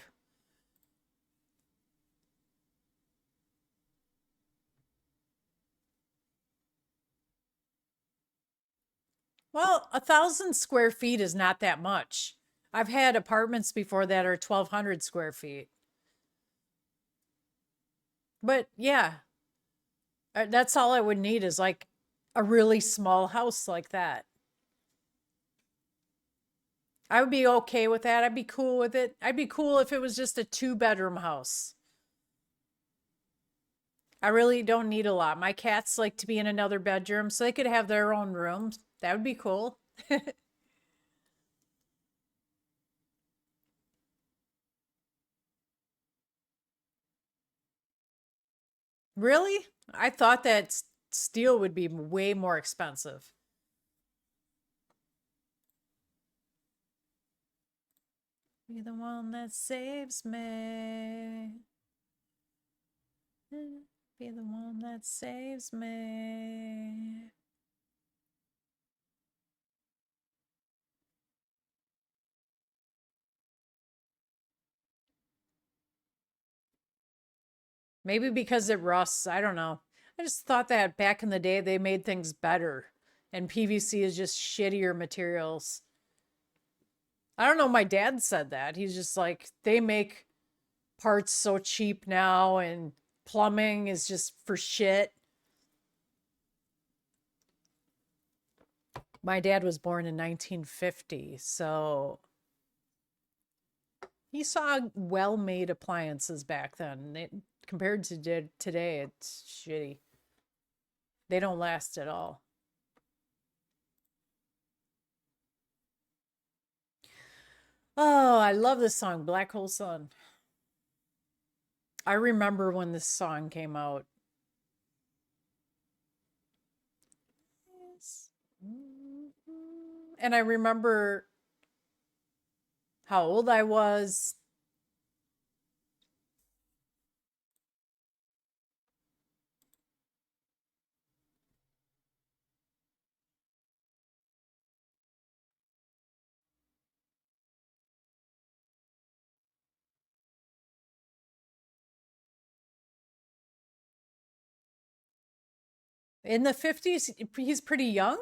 Well, 1,000 square feet is not that much. I've had apartments before that are 1,200 square feet. But yeah, that's all I would need is like a really small house like that. I would be okay with that. I'd be cool with it. I'd be cool if it was just a two-bedroom house. I really don't need a lot. My cats like to be in another bedroom so they could have their own room. That would be cool. Really? I thought that steel would be way more expensive. Be the one that saves me. Be the one that saves me. Maybe because it rusts. I don't know. I just thought that back in the day they made things better and PVC is just shittier materials. I don't know. My dad said that. He's just like, they make parts so cheap now and plumbing is just for shit. My dad was born in 1950, so he saw well-made appliances back then. Compared to today, it's shitty. They don't last at all. Oh, I love this song, Black Hole Sun. I remember when this song came out. And I remember how old I was. In the 50s, he's pretty young?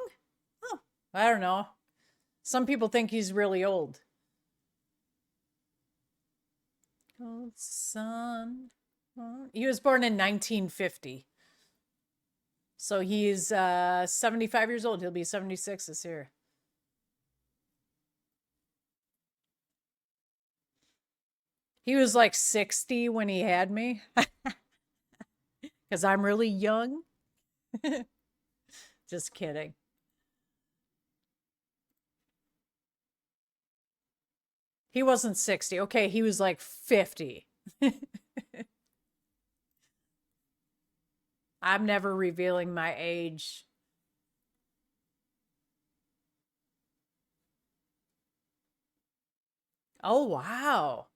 Oh, I don't know. Some people think he's really old. Old son. He was born in 1950. So he's 75 years old. He'll be 76 this year. He was like 60 when he had me because I'm really young. Just kidding. He wasn't 60. Okay, he was like 50. I'm never revealing my age. Oh, wow.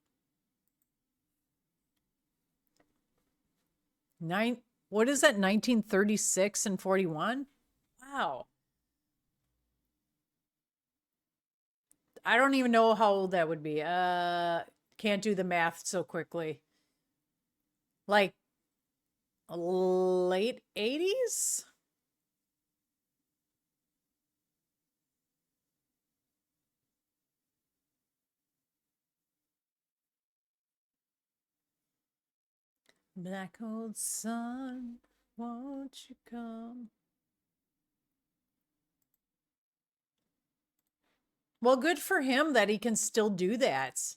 Nine, what is that, 1936 and 41? Wow. I don't even know how old that would be. Can't do the math so quickly. Like late 80s? Black old sun, won't you come? Well, good for him that he can still do that.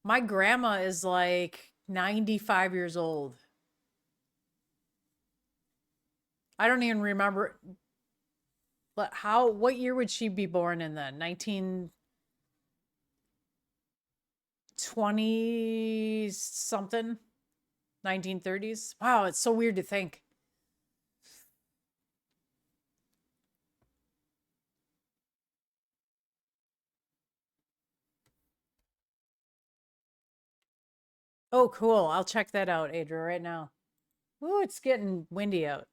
My grandma is like 95 years old. I don't even remember what year would she be born in then? 1920 something? 1930s? Wow, it's so weird to think. Oh, cool. I'll check that out, Adria, right now. Ooh, it's getting windy out.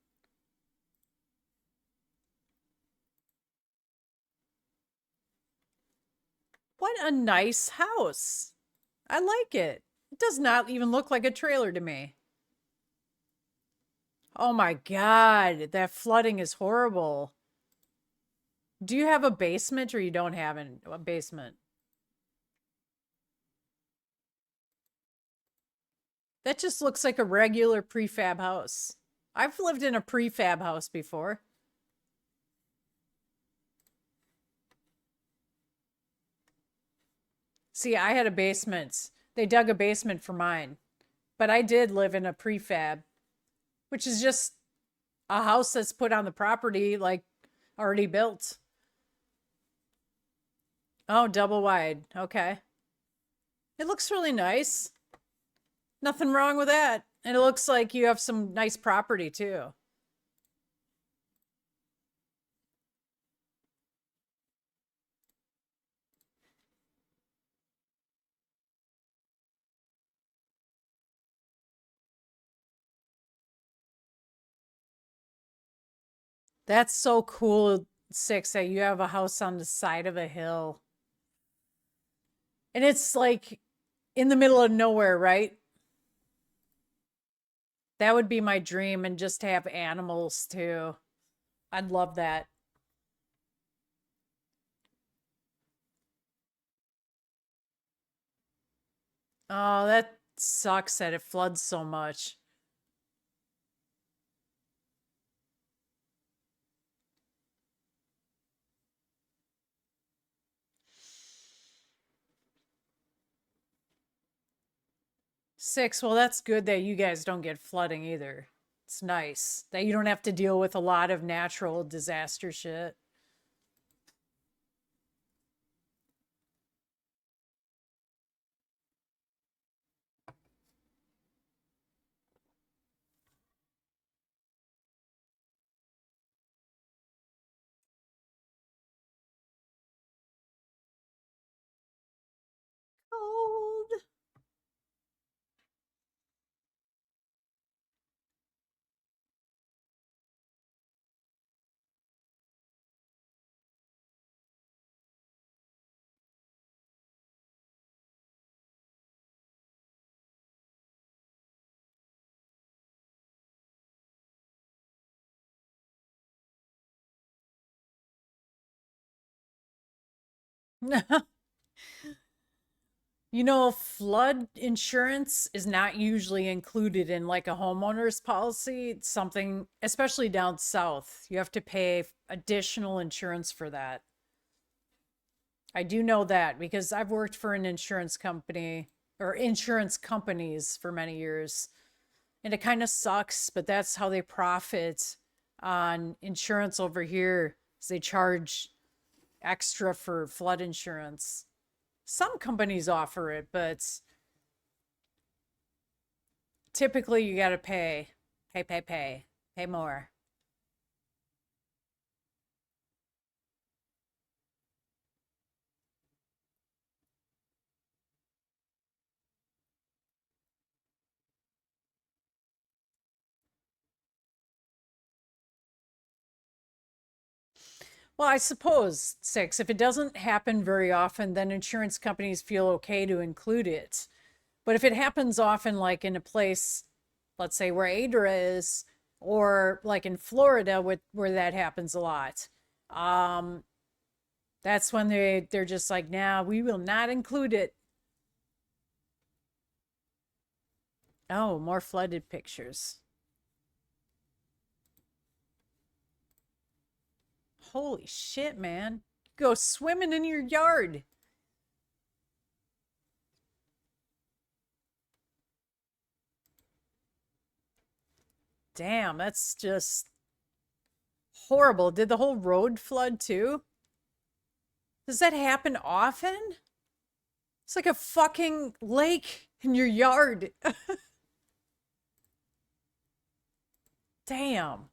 What a nice house. I like it. It does not even look like a trailer to me. Oh my God, that flooding is horrible. Do you have a basement or you don't have a basement? That just looks like a regular prefab house. I've lived in a prefab house before. See, I had a basement. They dug a basement for mine, but I did live in a prefab, which is just a house that's put on the property, like already built. Oh, double wide. Okay. It looks really nice. Nothing wrong with that. And it looks like you have some nice property too. That's so cool, Six, that you have a house on the side of a hill. And it's like in the middle of nowhere, right? That would be my dream, and just to have animals too. I'd love that. Oh, that sucks that it floods so much. Six, well, that's good that you guys don't get flooding either. It's nice that you don't have to deal with a lot of natural disaster shit. Cold. You know, flood insurance is not usually included in like a homeowner's policy. It's something, especially down south, you have to pay additional insurance for that. I do know that because I've worked for an insurance company or insurance companies for many years. And it kind of sucks, but that's how they profit on insurance over here. Is they charge extra for flood insurance. Some companies offer it, but typically you got to pay more. Well, I suppose six. If it doesn't happen very often, then insurance companies feel okay to include it. But if it happens often, like in a place, let's say where Adra is, or like in Florida, where that happens a lot, um, that's when they're just like, nah, we will not include it. Oh, more flooded pictures. Holy shit, man. Go swimming in your yard. Damn, that's just horrible. Did the whole road flood too? Does that happen often? It's like a fucking lake in your yard. Damn.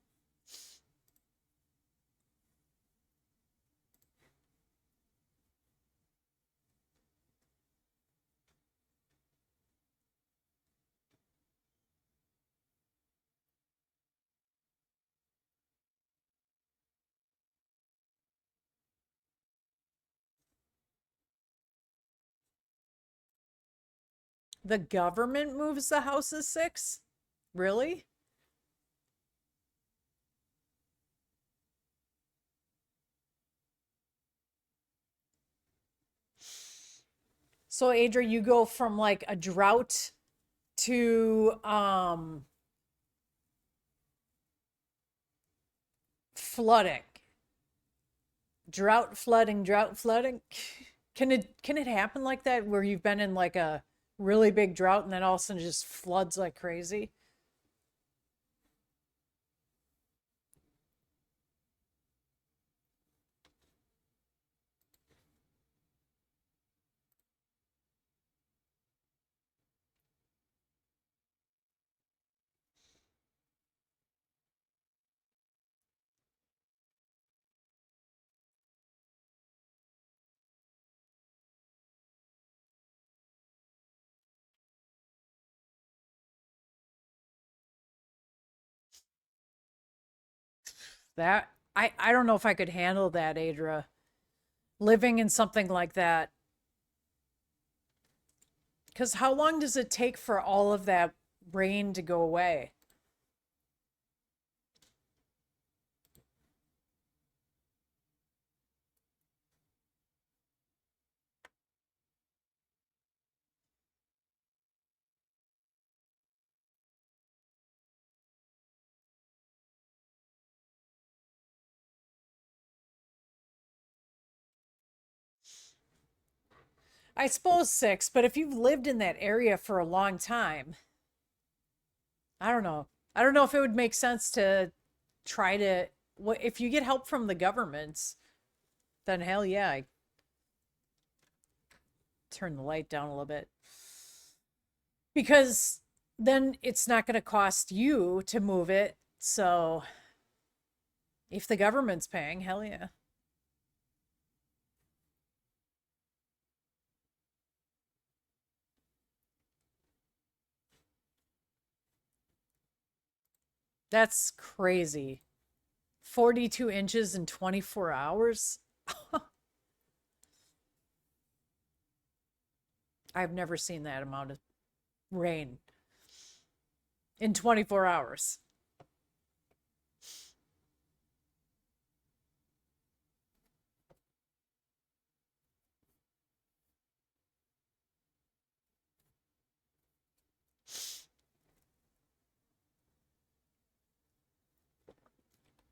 The government moves the houses six? Really? So, Adra, you go from like a drought to flooding. Drought flooding. Can it happen like that where you've been in like a really big drought and then all of a sudden it just floods like crazy? That I don't know if I could handle that, Adra. Living in something like that. Because how long does it take for all of that rain to go away? I suppose six, but if you've lived in that area for a long time, I don't know. I don't know if it would make sense to try to. What if you get help from the government? Then hell yeah, I turn the light down a little bit because then it's not going to cost you to move it. So if the government's paying, hell yeah. That's crazy. 42 inches in 24 hours? I've never seen that amount of rain in 24 hours.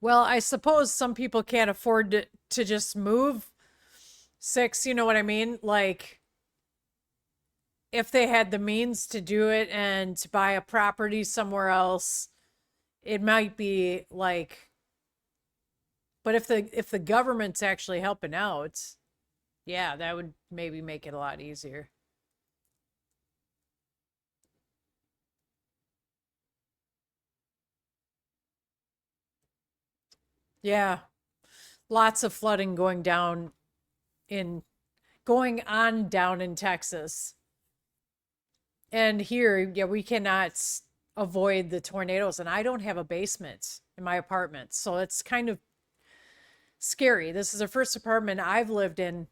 Well, I suppose some people can't afford to just move six, you know what I mean? Like if they had the means to do it and to buy a property somewhere else, it might be like, but if the government's actually helping out, yeah, that would maybe make it a lot easier. Yeah, lots of flooding in going on down in Texas. And here, yeah, we cannot avoid the tornadoes. And I don't have a basement in my apartment. So it's kind of scary. This is the first apartment I've lived in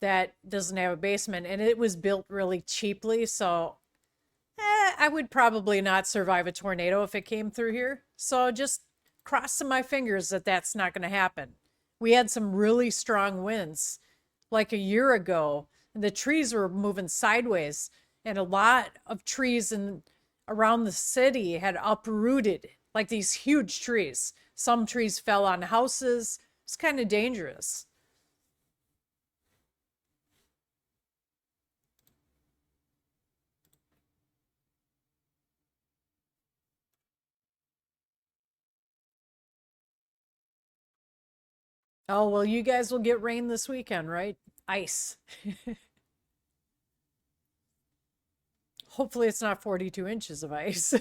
that doesn't have a basement. And it was built really cheaply. So I would probably not survive a tornado if it came through here. So just crossing my fingers that that's not going to happen. We had some really strong winds like a year ago, and the trees were moving sideways, and a lot of trees in around the city had uprooted, like these huge trees. Some trees fell on houses. It's kind of dangerous. Oh, well, you guys will get rain this weekend, right? Ice. Hopefully, it's not 42 inches of ice.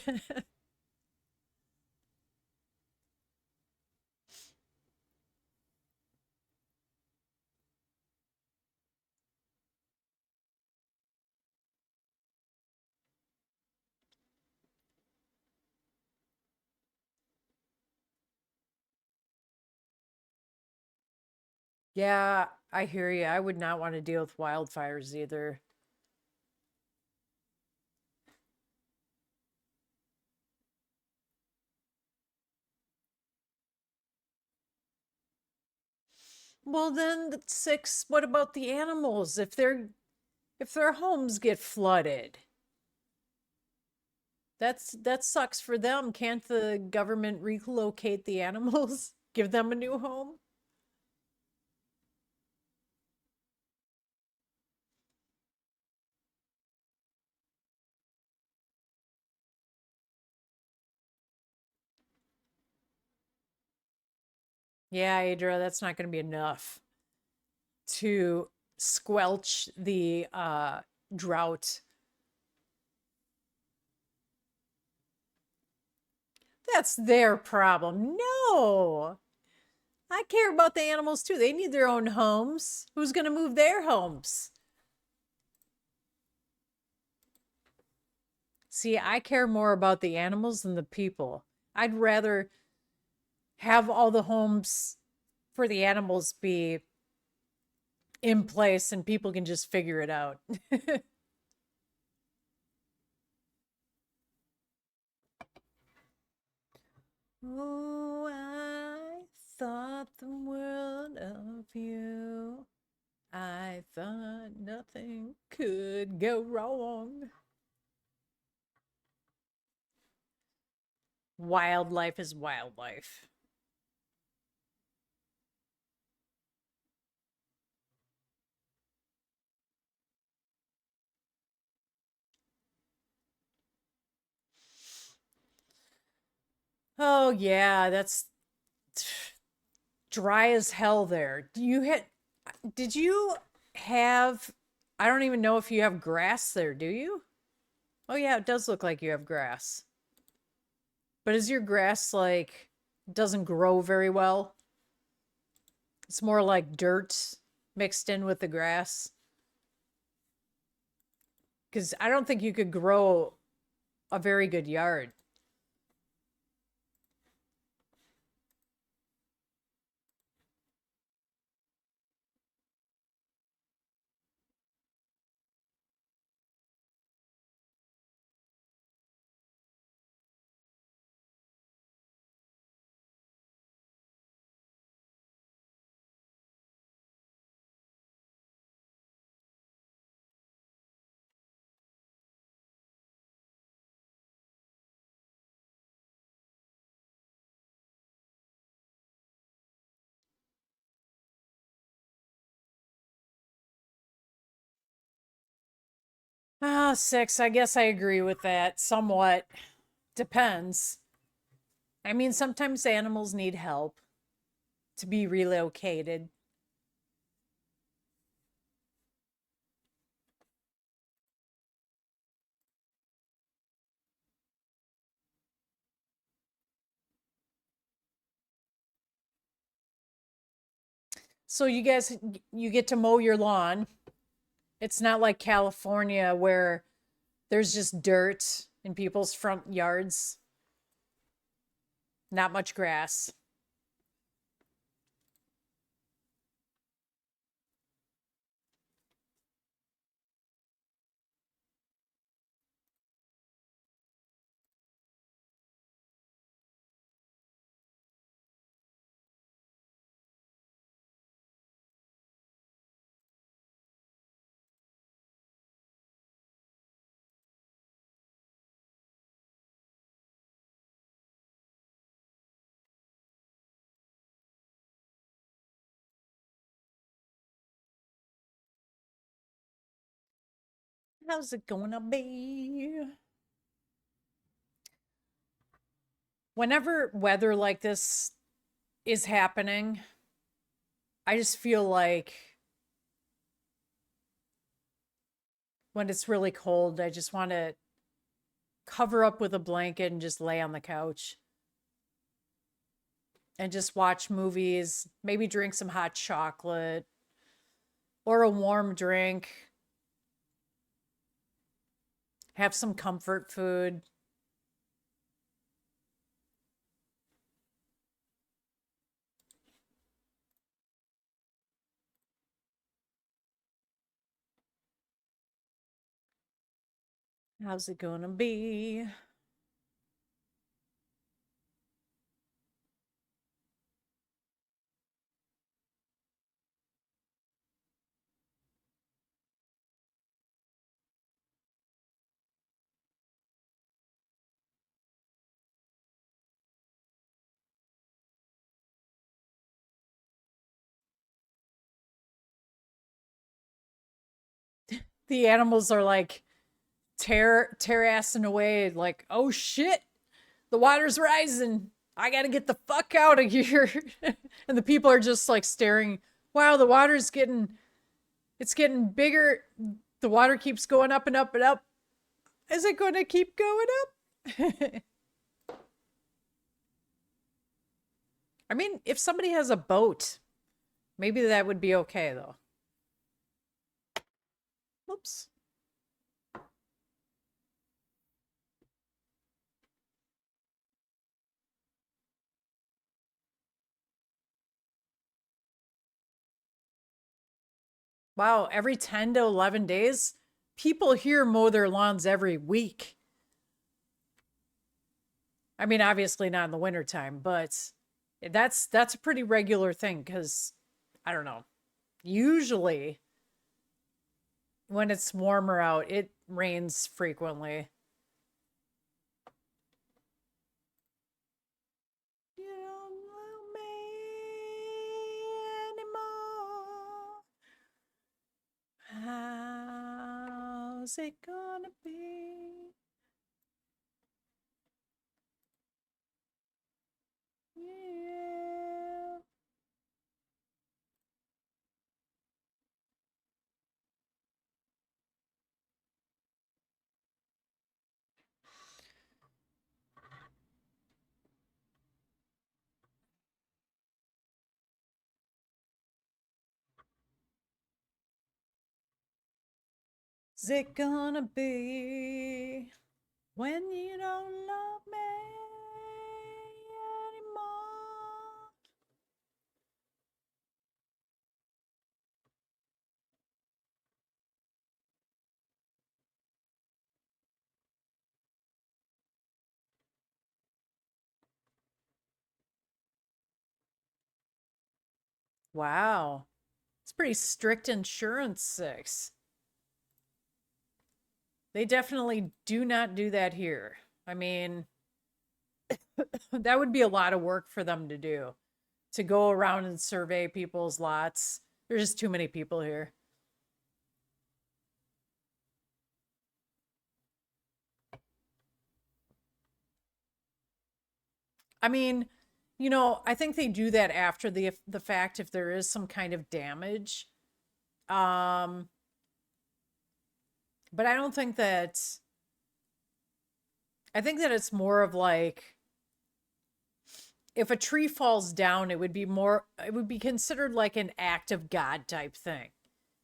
Yeah, I hear you. I would not want to deal with wildfires either. Well, then the six, what about the animals? If their homes get flooded, that sucks for them. Can't the government relocate the animals? Give them a new home? Yeah, Adra, that's not going to be enough to squelch the drought. That's their problem. No. I care about the animals too. They need their own homes. Who's going to move their homes? See, I care more about the animals than the people. I'd rather have all the homes for the animals be in place and people can just figure it out. Oh, I thought the world of you. I thought nothing could go wrong. Wildlife is wildlife. Oh yeah, that's dry as hell there. Did you have I don't even know if you have grass there, do you? Oh yeah, it does look like you have grass. But is your grass like doesn't grow very well? It's more like dirt mixed in with the grass. Because I don't think you could grow a very good yard. Ah, six. I guess I agree with that somewhat. Depends. I mean, sometimes animals need help to be relocated. So you guys, you get to mow your lawn. It's not like California where there's just dirt in people's front yards, not much grass. How's it gonna be? Whenever weather like this is happening, I just feel like when it's really cold, I just want to cover up with a blanket and just lay on the couch and just watch movies, maybe drink some hot chocolate or a warm drink, have some comfort food. How's it gonna be? The animals are like terrassing away, like, oh shit, the water's rising. I gotta get the fuck out of here. And the people are just like staring. Wow, the water's it's getting bigger. The water keeps going up and up and up. Is it going to keep going up? I mean, if somebody has a boat, maybe that would be okay though. Oops. Wow, every 10 to 11 days, people here mow their lawns every week. I mean, obviously not in the wintertime, but that's a pretty regular thing because I don't know. Usually when it's warmer out, it rains frequently. You don't love me anymore. How's it gonna be? Yeah. Is it gonna be when you don't love me anymore? Wow. It's pretty strict insurance, six. They definitely do not do that here. I mean, that would be a lot of work for them to do, to go around and survey people's lots. There's just too many people here. I mean, I think they do that after the fact if there is some kind of damage. Um, but I don't think that I think that it's more of like if a tree falls down, it would be considered like an act of God type thing.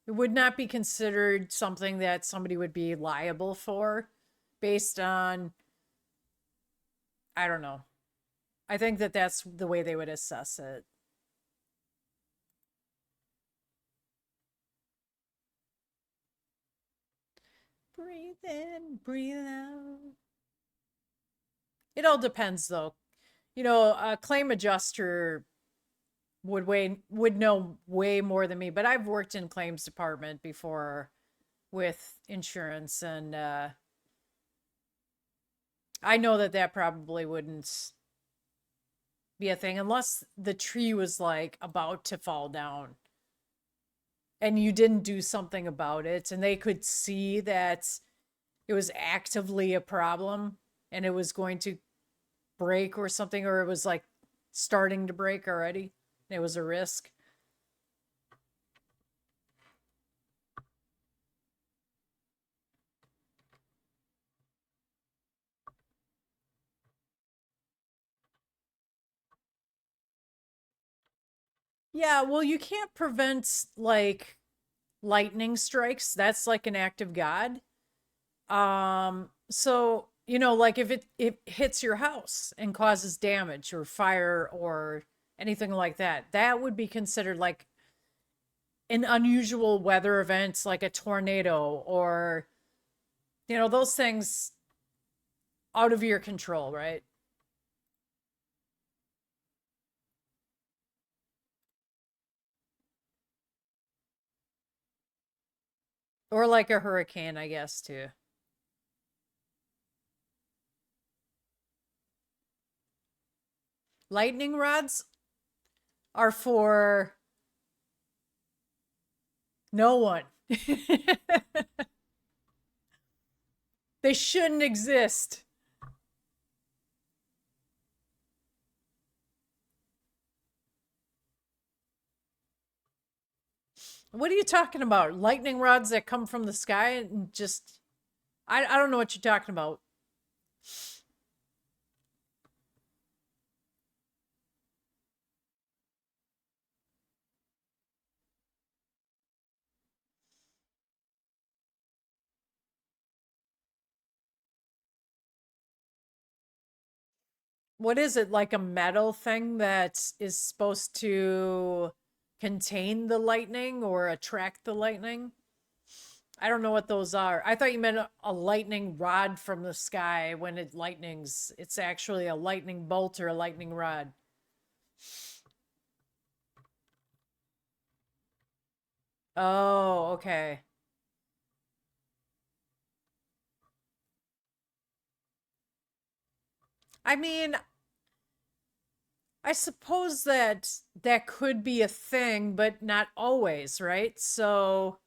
It would not be considered something that somebody would be liable for based on, I don't know. I think that that's the way they would assess it. Breathe in, breathe out. It all depends though. A claim adjuster would know way more than me, but I've worked in claims department before with insurance and I know that that probably wouldn't be a thing unless the tree was like about to fall down and you didn't do something about it and they could see that it was actively a problem and it was going to break or something, or it was like starting to break already. It was a risk. Yeah, well, you can't prevent like lightning strikes. That's like an act of God. So, like if it hits your house and causes damage or fire or anything like that, that would be considered like an unusual weather event like a tornado or those things out of your control, right? Or like a hurricane, I guess, too. Lightning rods are for no one. They shouldn't exist. What are you talking about? Lightning rods that come from the sky and just I don't know what you're talking about. What is it, like a metal thing that is supposed to contain the lightning or attract the lightning? I don't know what those are. I thought you meant a lightning rod from the sky when it lightnings. It's actually a lightning bolt or a lightning rod. Oh, okay. I mean, I suppose that that could be a thing, but not always, right? So,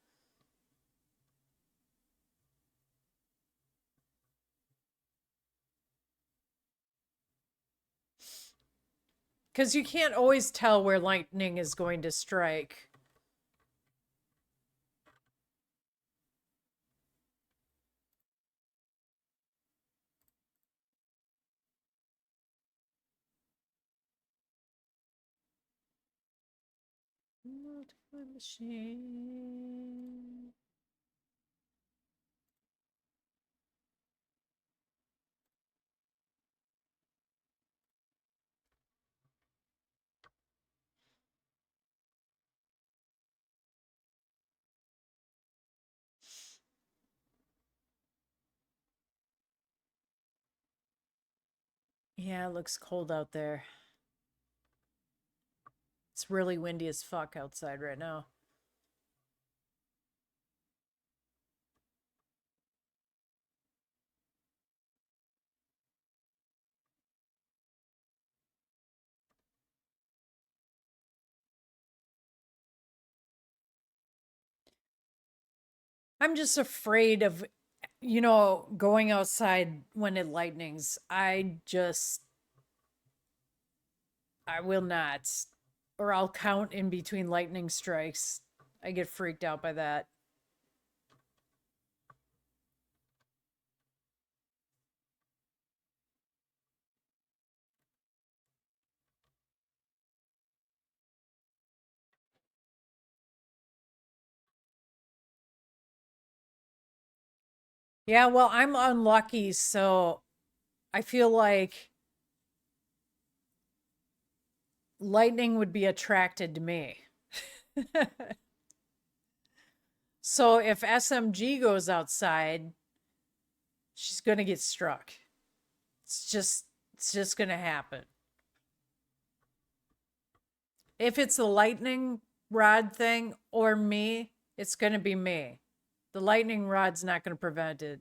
because you can't always tell where lightning is going to strike. Multiple machine. Yeah, it looks cold out there. It's really windy as fuck outside right now. I'm just afraid of, going outside when it lightnings. I just I will not. Or I'll count in between lightning strikes. I get freaked out by that. Yeah, well, I'm unlucky, so I feel like lightning would be attracted to me. So if SMG goes outside, she's going to get struck. It's just it's just going to happen. If it's a lightning rod thing or me, it's going to be me. The lightning rod's not going to prevent it.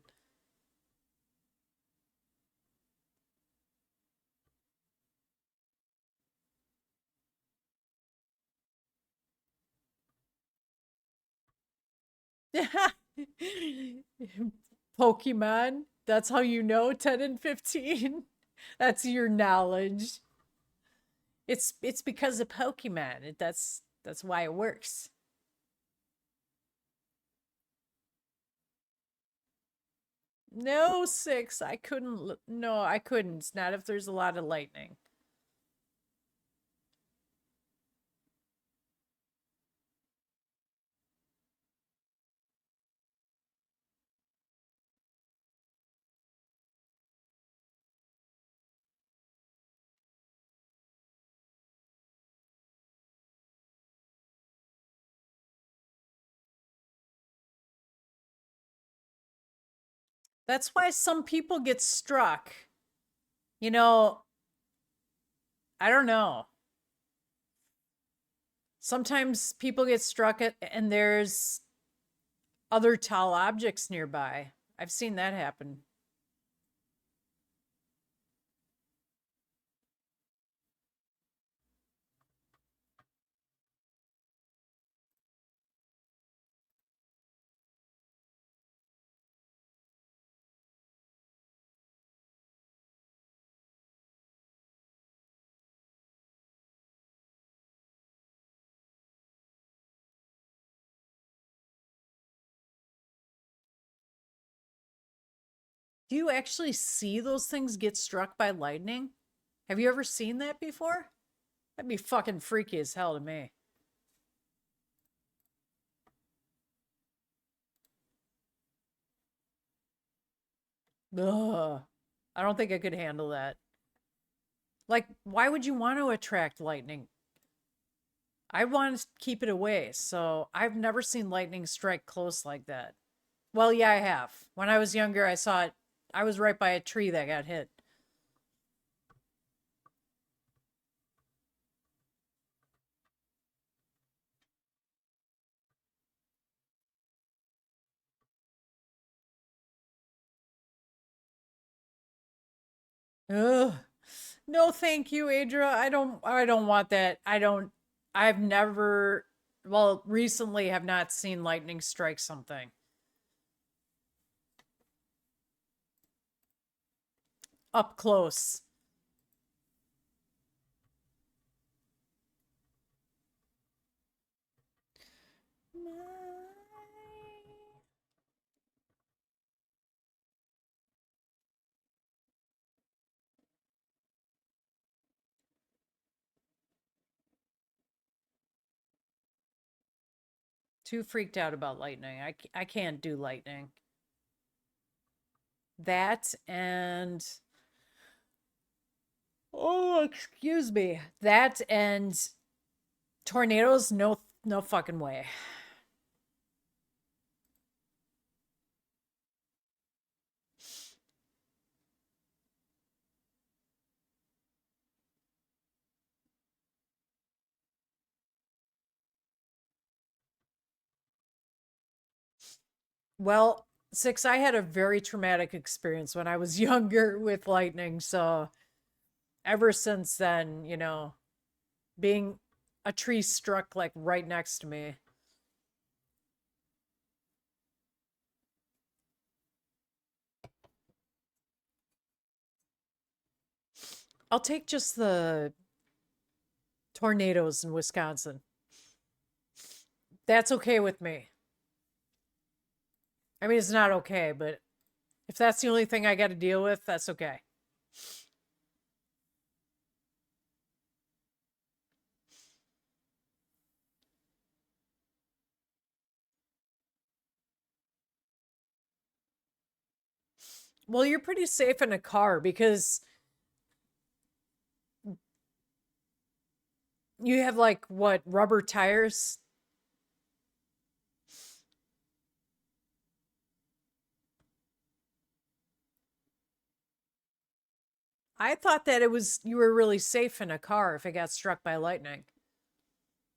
Pokemon, that's how you know 10 and 15. That's your knowledge. It's because of Pokemon. That's why it works. No, 6. I couldn't. No, I couldn't. Not if there's a lot of lightning. That's why some people get struck. You know, I don't know. Sometimes people get struck at, and there's other tall objects nearby. I've seen that happen. Do you actually see those things get struck by lightning? Have you ever seen that before? That'd be fucking freaky as hell to me. Ugh. I don't think I could handle that. Like, why would you want to attract lightning? I want to keep it away, so I've never seen lightning strike close like that. Well, yeah, I have. When I was younger, I saw it. I was right by a tree that got hit. Ugh. No, thank you, Adra. I don't want that. I've never well, recently have not seen lightning strike something up close. Too freaked out about lightning. I can't do lightning. That and oh, excuse me. That and tornadoes, no fucking way. Well, 6, I had a very traumatic experience when I was younger with lightning, so ever since then, being a tree struck like right next to me. I'll take just the tornadoes in Wisconsin. That's okay with me. I mean, it's not okay, but if that's the only thing I got to deal with, that's okay. Well, you're pretty safe in a car because you have like what, rubber tires? I thought that it was you were really safe in a car if it got struck by lightning.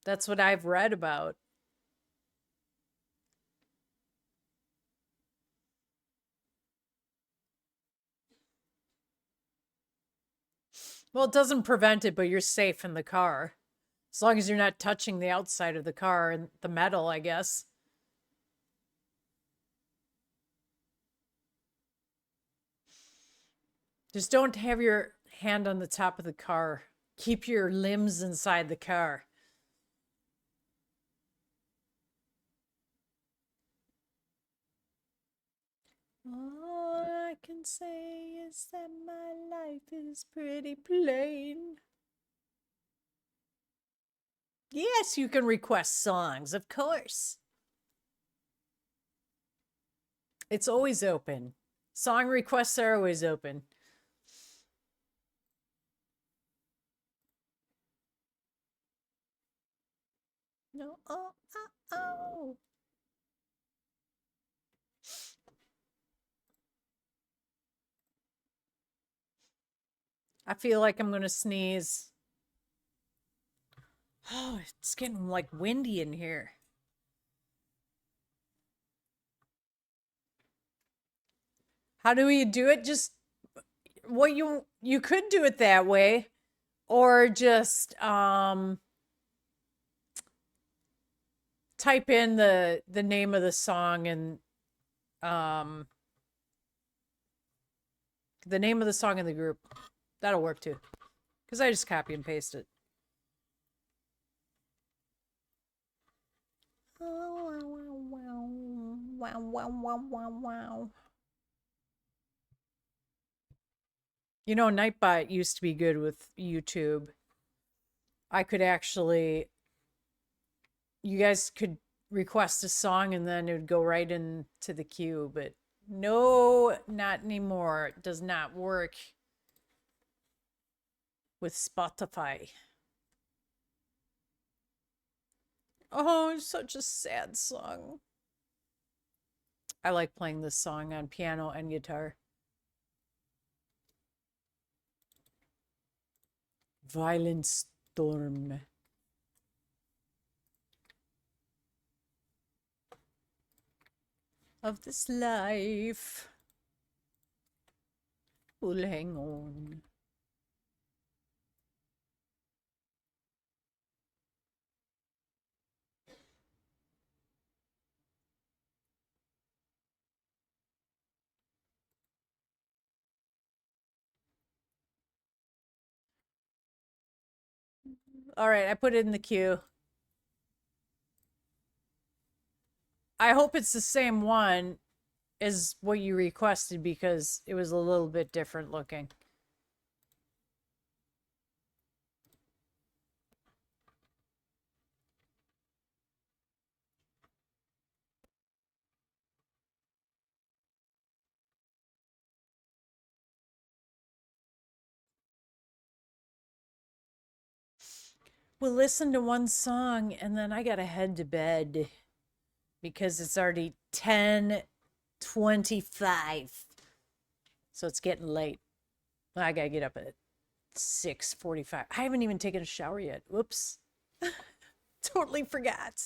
That's what I've read about. Well, it doesn't prevent it, but you're safe in the car. As long as you're not touching the outside of the car and the metal, I guess. Just don't have your hand on the top of the car. Keep your limbs inside the car. All I can say is that my life is pretty plain. Yes, you can request songs, of course. It's always open. Song requests are always open. No, oh, oh, oh. I feel like I'm going to sneeze. Oh, it's getting like windy in here. How do we do it? Just well, you could do it that way, or just type in the name of the song and um the name of the song in the group. That'll work too. Because I just copy and paste it. Wow, wow, wow, wow, wow, wow, wow. You know, Nightbot used to be good with YouTube. I could actually, you guys could request a song and then it would go right into the queue, but no, not anymore. It does not work with Spotify. Oh, it's such a sad song. I like playing this song on piano and guitar. Violent Storm. Of this life will hang on. All right, I put it in the queue. I hope it's the same one as what you requested because it was a little bit different looking. We'll listen to one song and then I gotta head to bed because it's already 10:25. So it's getting late. I gotta get up at 6:45. I haven't even taken a shower yet. Whoops. Totally forgot.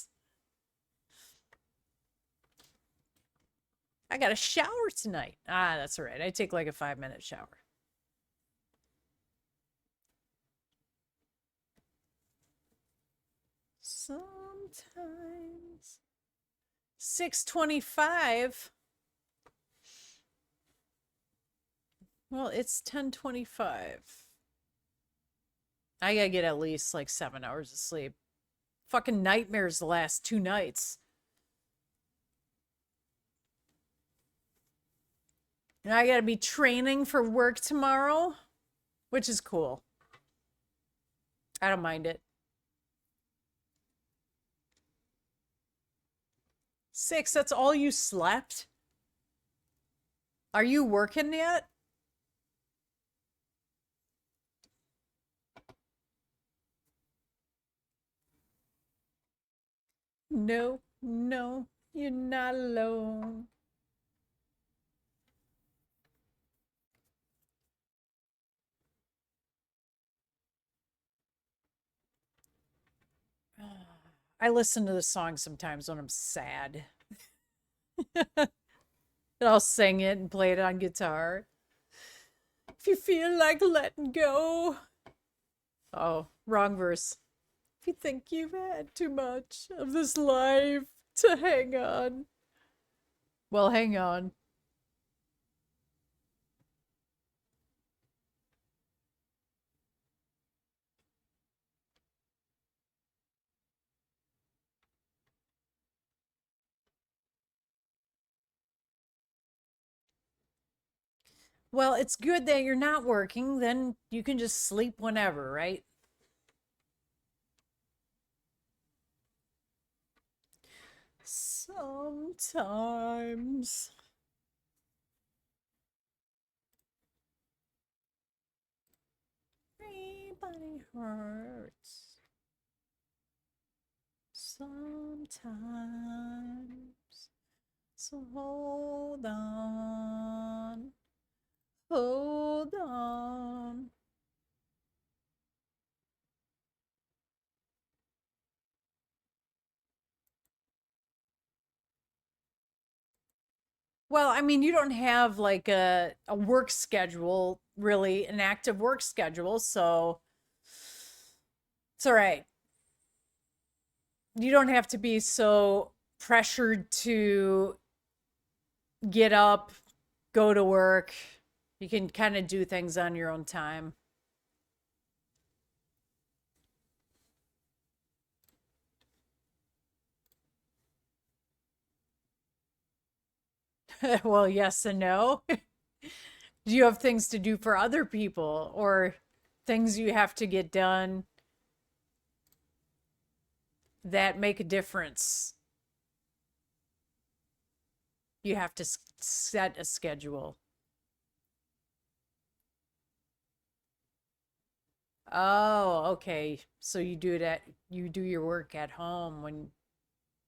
I got a shower tonight. Ah, that's all right. I take like a 5-minute shower. Sometimes 6:25. Well, it's 10:25. I gotta get at least like 7 hours of sleep. Fucking nightmares the last 2 nights. And I gotta be training for work tomorrow, which is cool. I don't mind it. 6, that's all you slept? Are you working yet? No, no, you're not alone. I listen to the song sometimes when I'm sad. And I'll sing it and play it on guitar. If you feel like letting go. Oh, wrong verse. If you think you've had too much of this life to hang on, well, hang on. Well, it's good that you're not working, then you can just sleep whenever, right? Sometimes. Everybody hurts. Sometimes. So hold on. Hold on. Well, I mean, you don't have like a work schedule, really, an active work schedule, so it's all right. You don't have to be so pressured to get up, go to work. You can kind of do things on your own time. Well, yes and no. Do you have things to do for other people or things you have to get done that make a difference? You have to set a schedule. Oh, okay. So you do your work at home when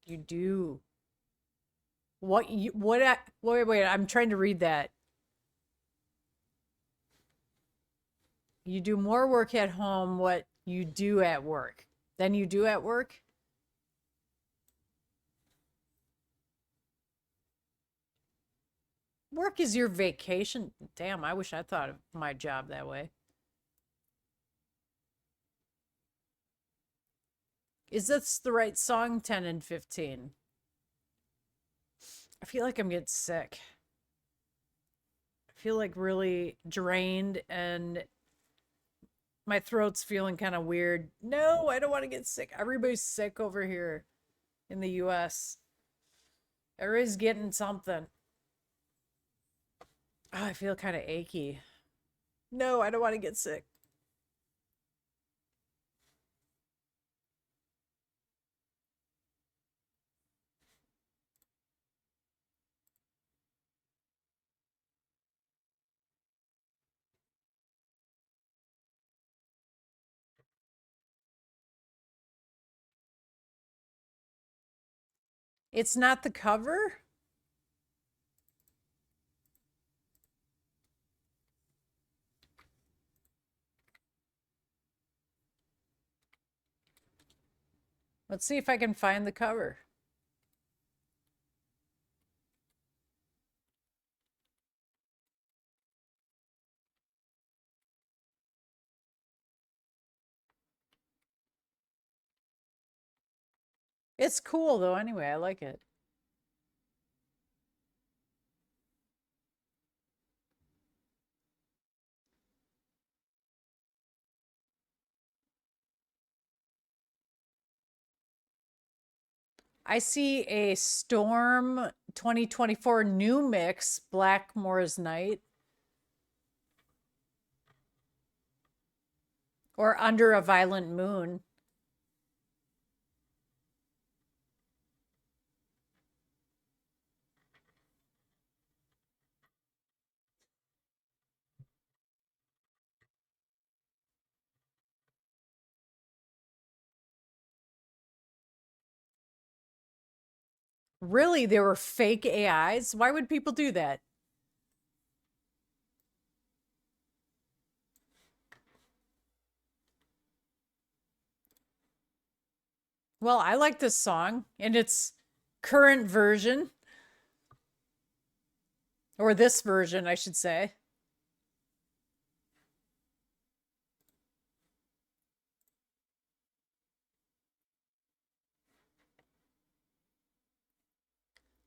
you do wait, I'm trying to read that. You do more work at home what you do at work than you do at work? Work is your vacation. Damn, I wish I thought of my job that way. Is this the right song, 10 and 15? I feel like I'm getting sick. I feel like really drained and my throat's feeling kind of weird. No, I don't want to get sick. Everybody's sick over here in the US. Everybody's getting something. Oh, I feel kind of achy. No, I don't want to get sick. It's not the cover? Let's see if I can find the cover. It's cool though, anyway. I like it. I see a Storm 2024 new mix, Blackmore's Night, or Under a Violent Moon. Really, they were fake AIs? Why would people do that? Well, I like this song in its current version, or this version, I should say.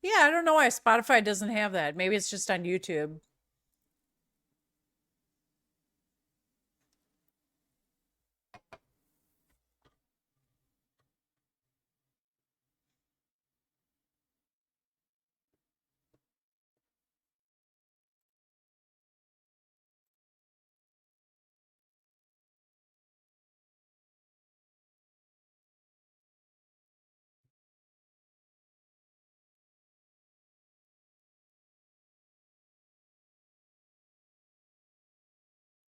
Yeah, I don't know why Spotify doesn't have that. Maybe it's just on YouTube.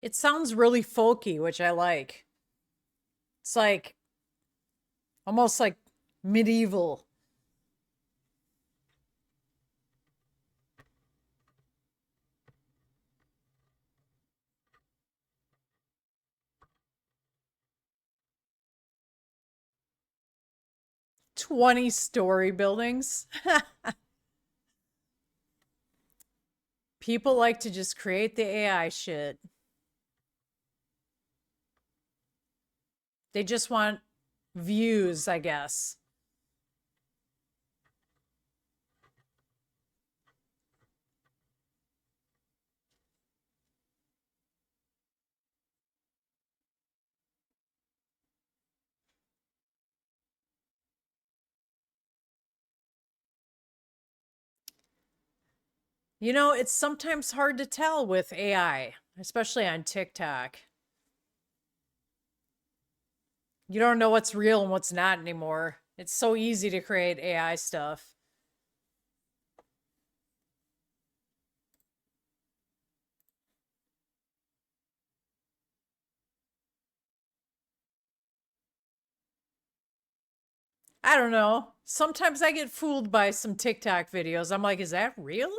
It sounds really folky, which I like. It's like almost like medieval. 20-story buildings. People like to just create the AI shit. They just want views, I guess. You know, it's sometimes hard to tell with AI, especially on TikTok. You don't know what's real and what's not anymore. It's so easy to create AI stuff. I don't know. Sometimes I get fooled by some TikTok videos. I'm like, is that real?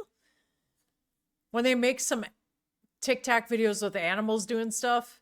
When they make some TikTok videos with animals doing stuff.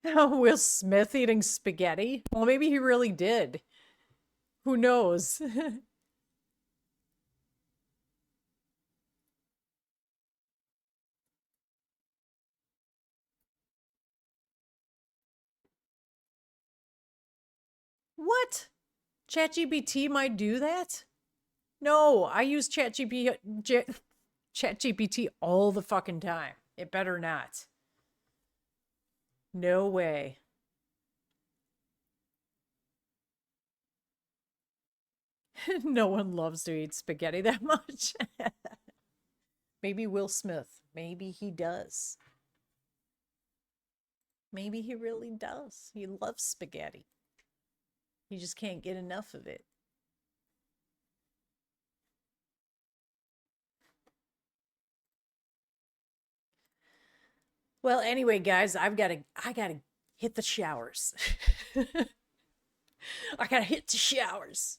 Will Smith eating spaghetti? Well, maybe he really did. Who knows? What? ChatGPT might do that? No, I use ChatGPT all the fucking time. It better not. No way. No one loves to eat spaghetti that much. Maybe Will Smith. Maybe he does. Maybe he really does. He loves spaghetti. He just can't get enough of it. Well, anyway, guys, I gotta hit the showers. I gotta hit the showers.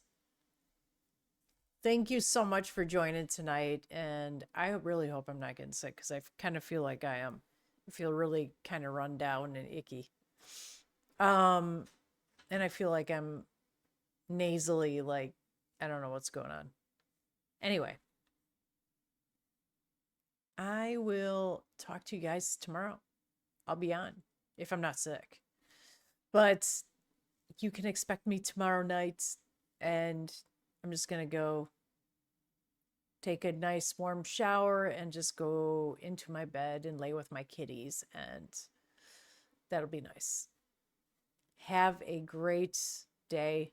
Thank you so much for joining tonight. And I really hope I'm not getting sick because I kind of feel like I am. I feel really kind of run down and icky. Um, and I feel like I'm nasally, like, I don't know what's going on. Anyway, I will talk to you guys tomorrow. I'll be on if I'm not sick. But you can expect me tomorrow night, and I'm just going to go take a nice warm shower and just go into my bed and lay with my kitties, and that'll be nice. Have a great day.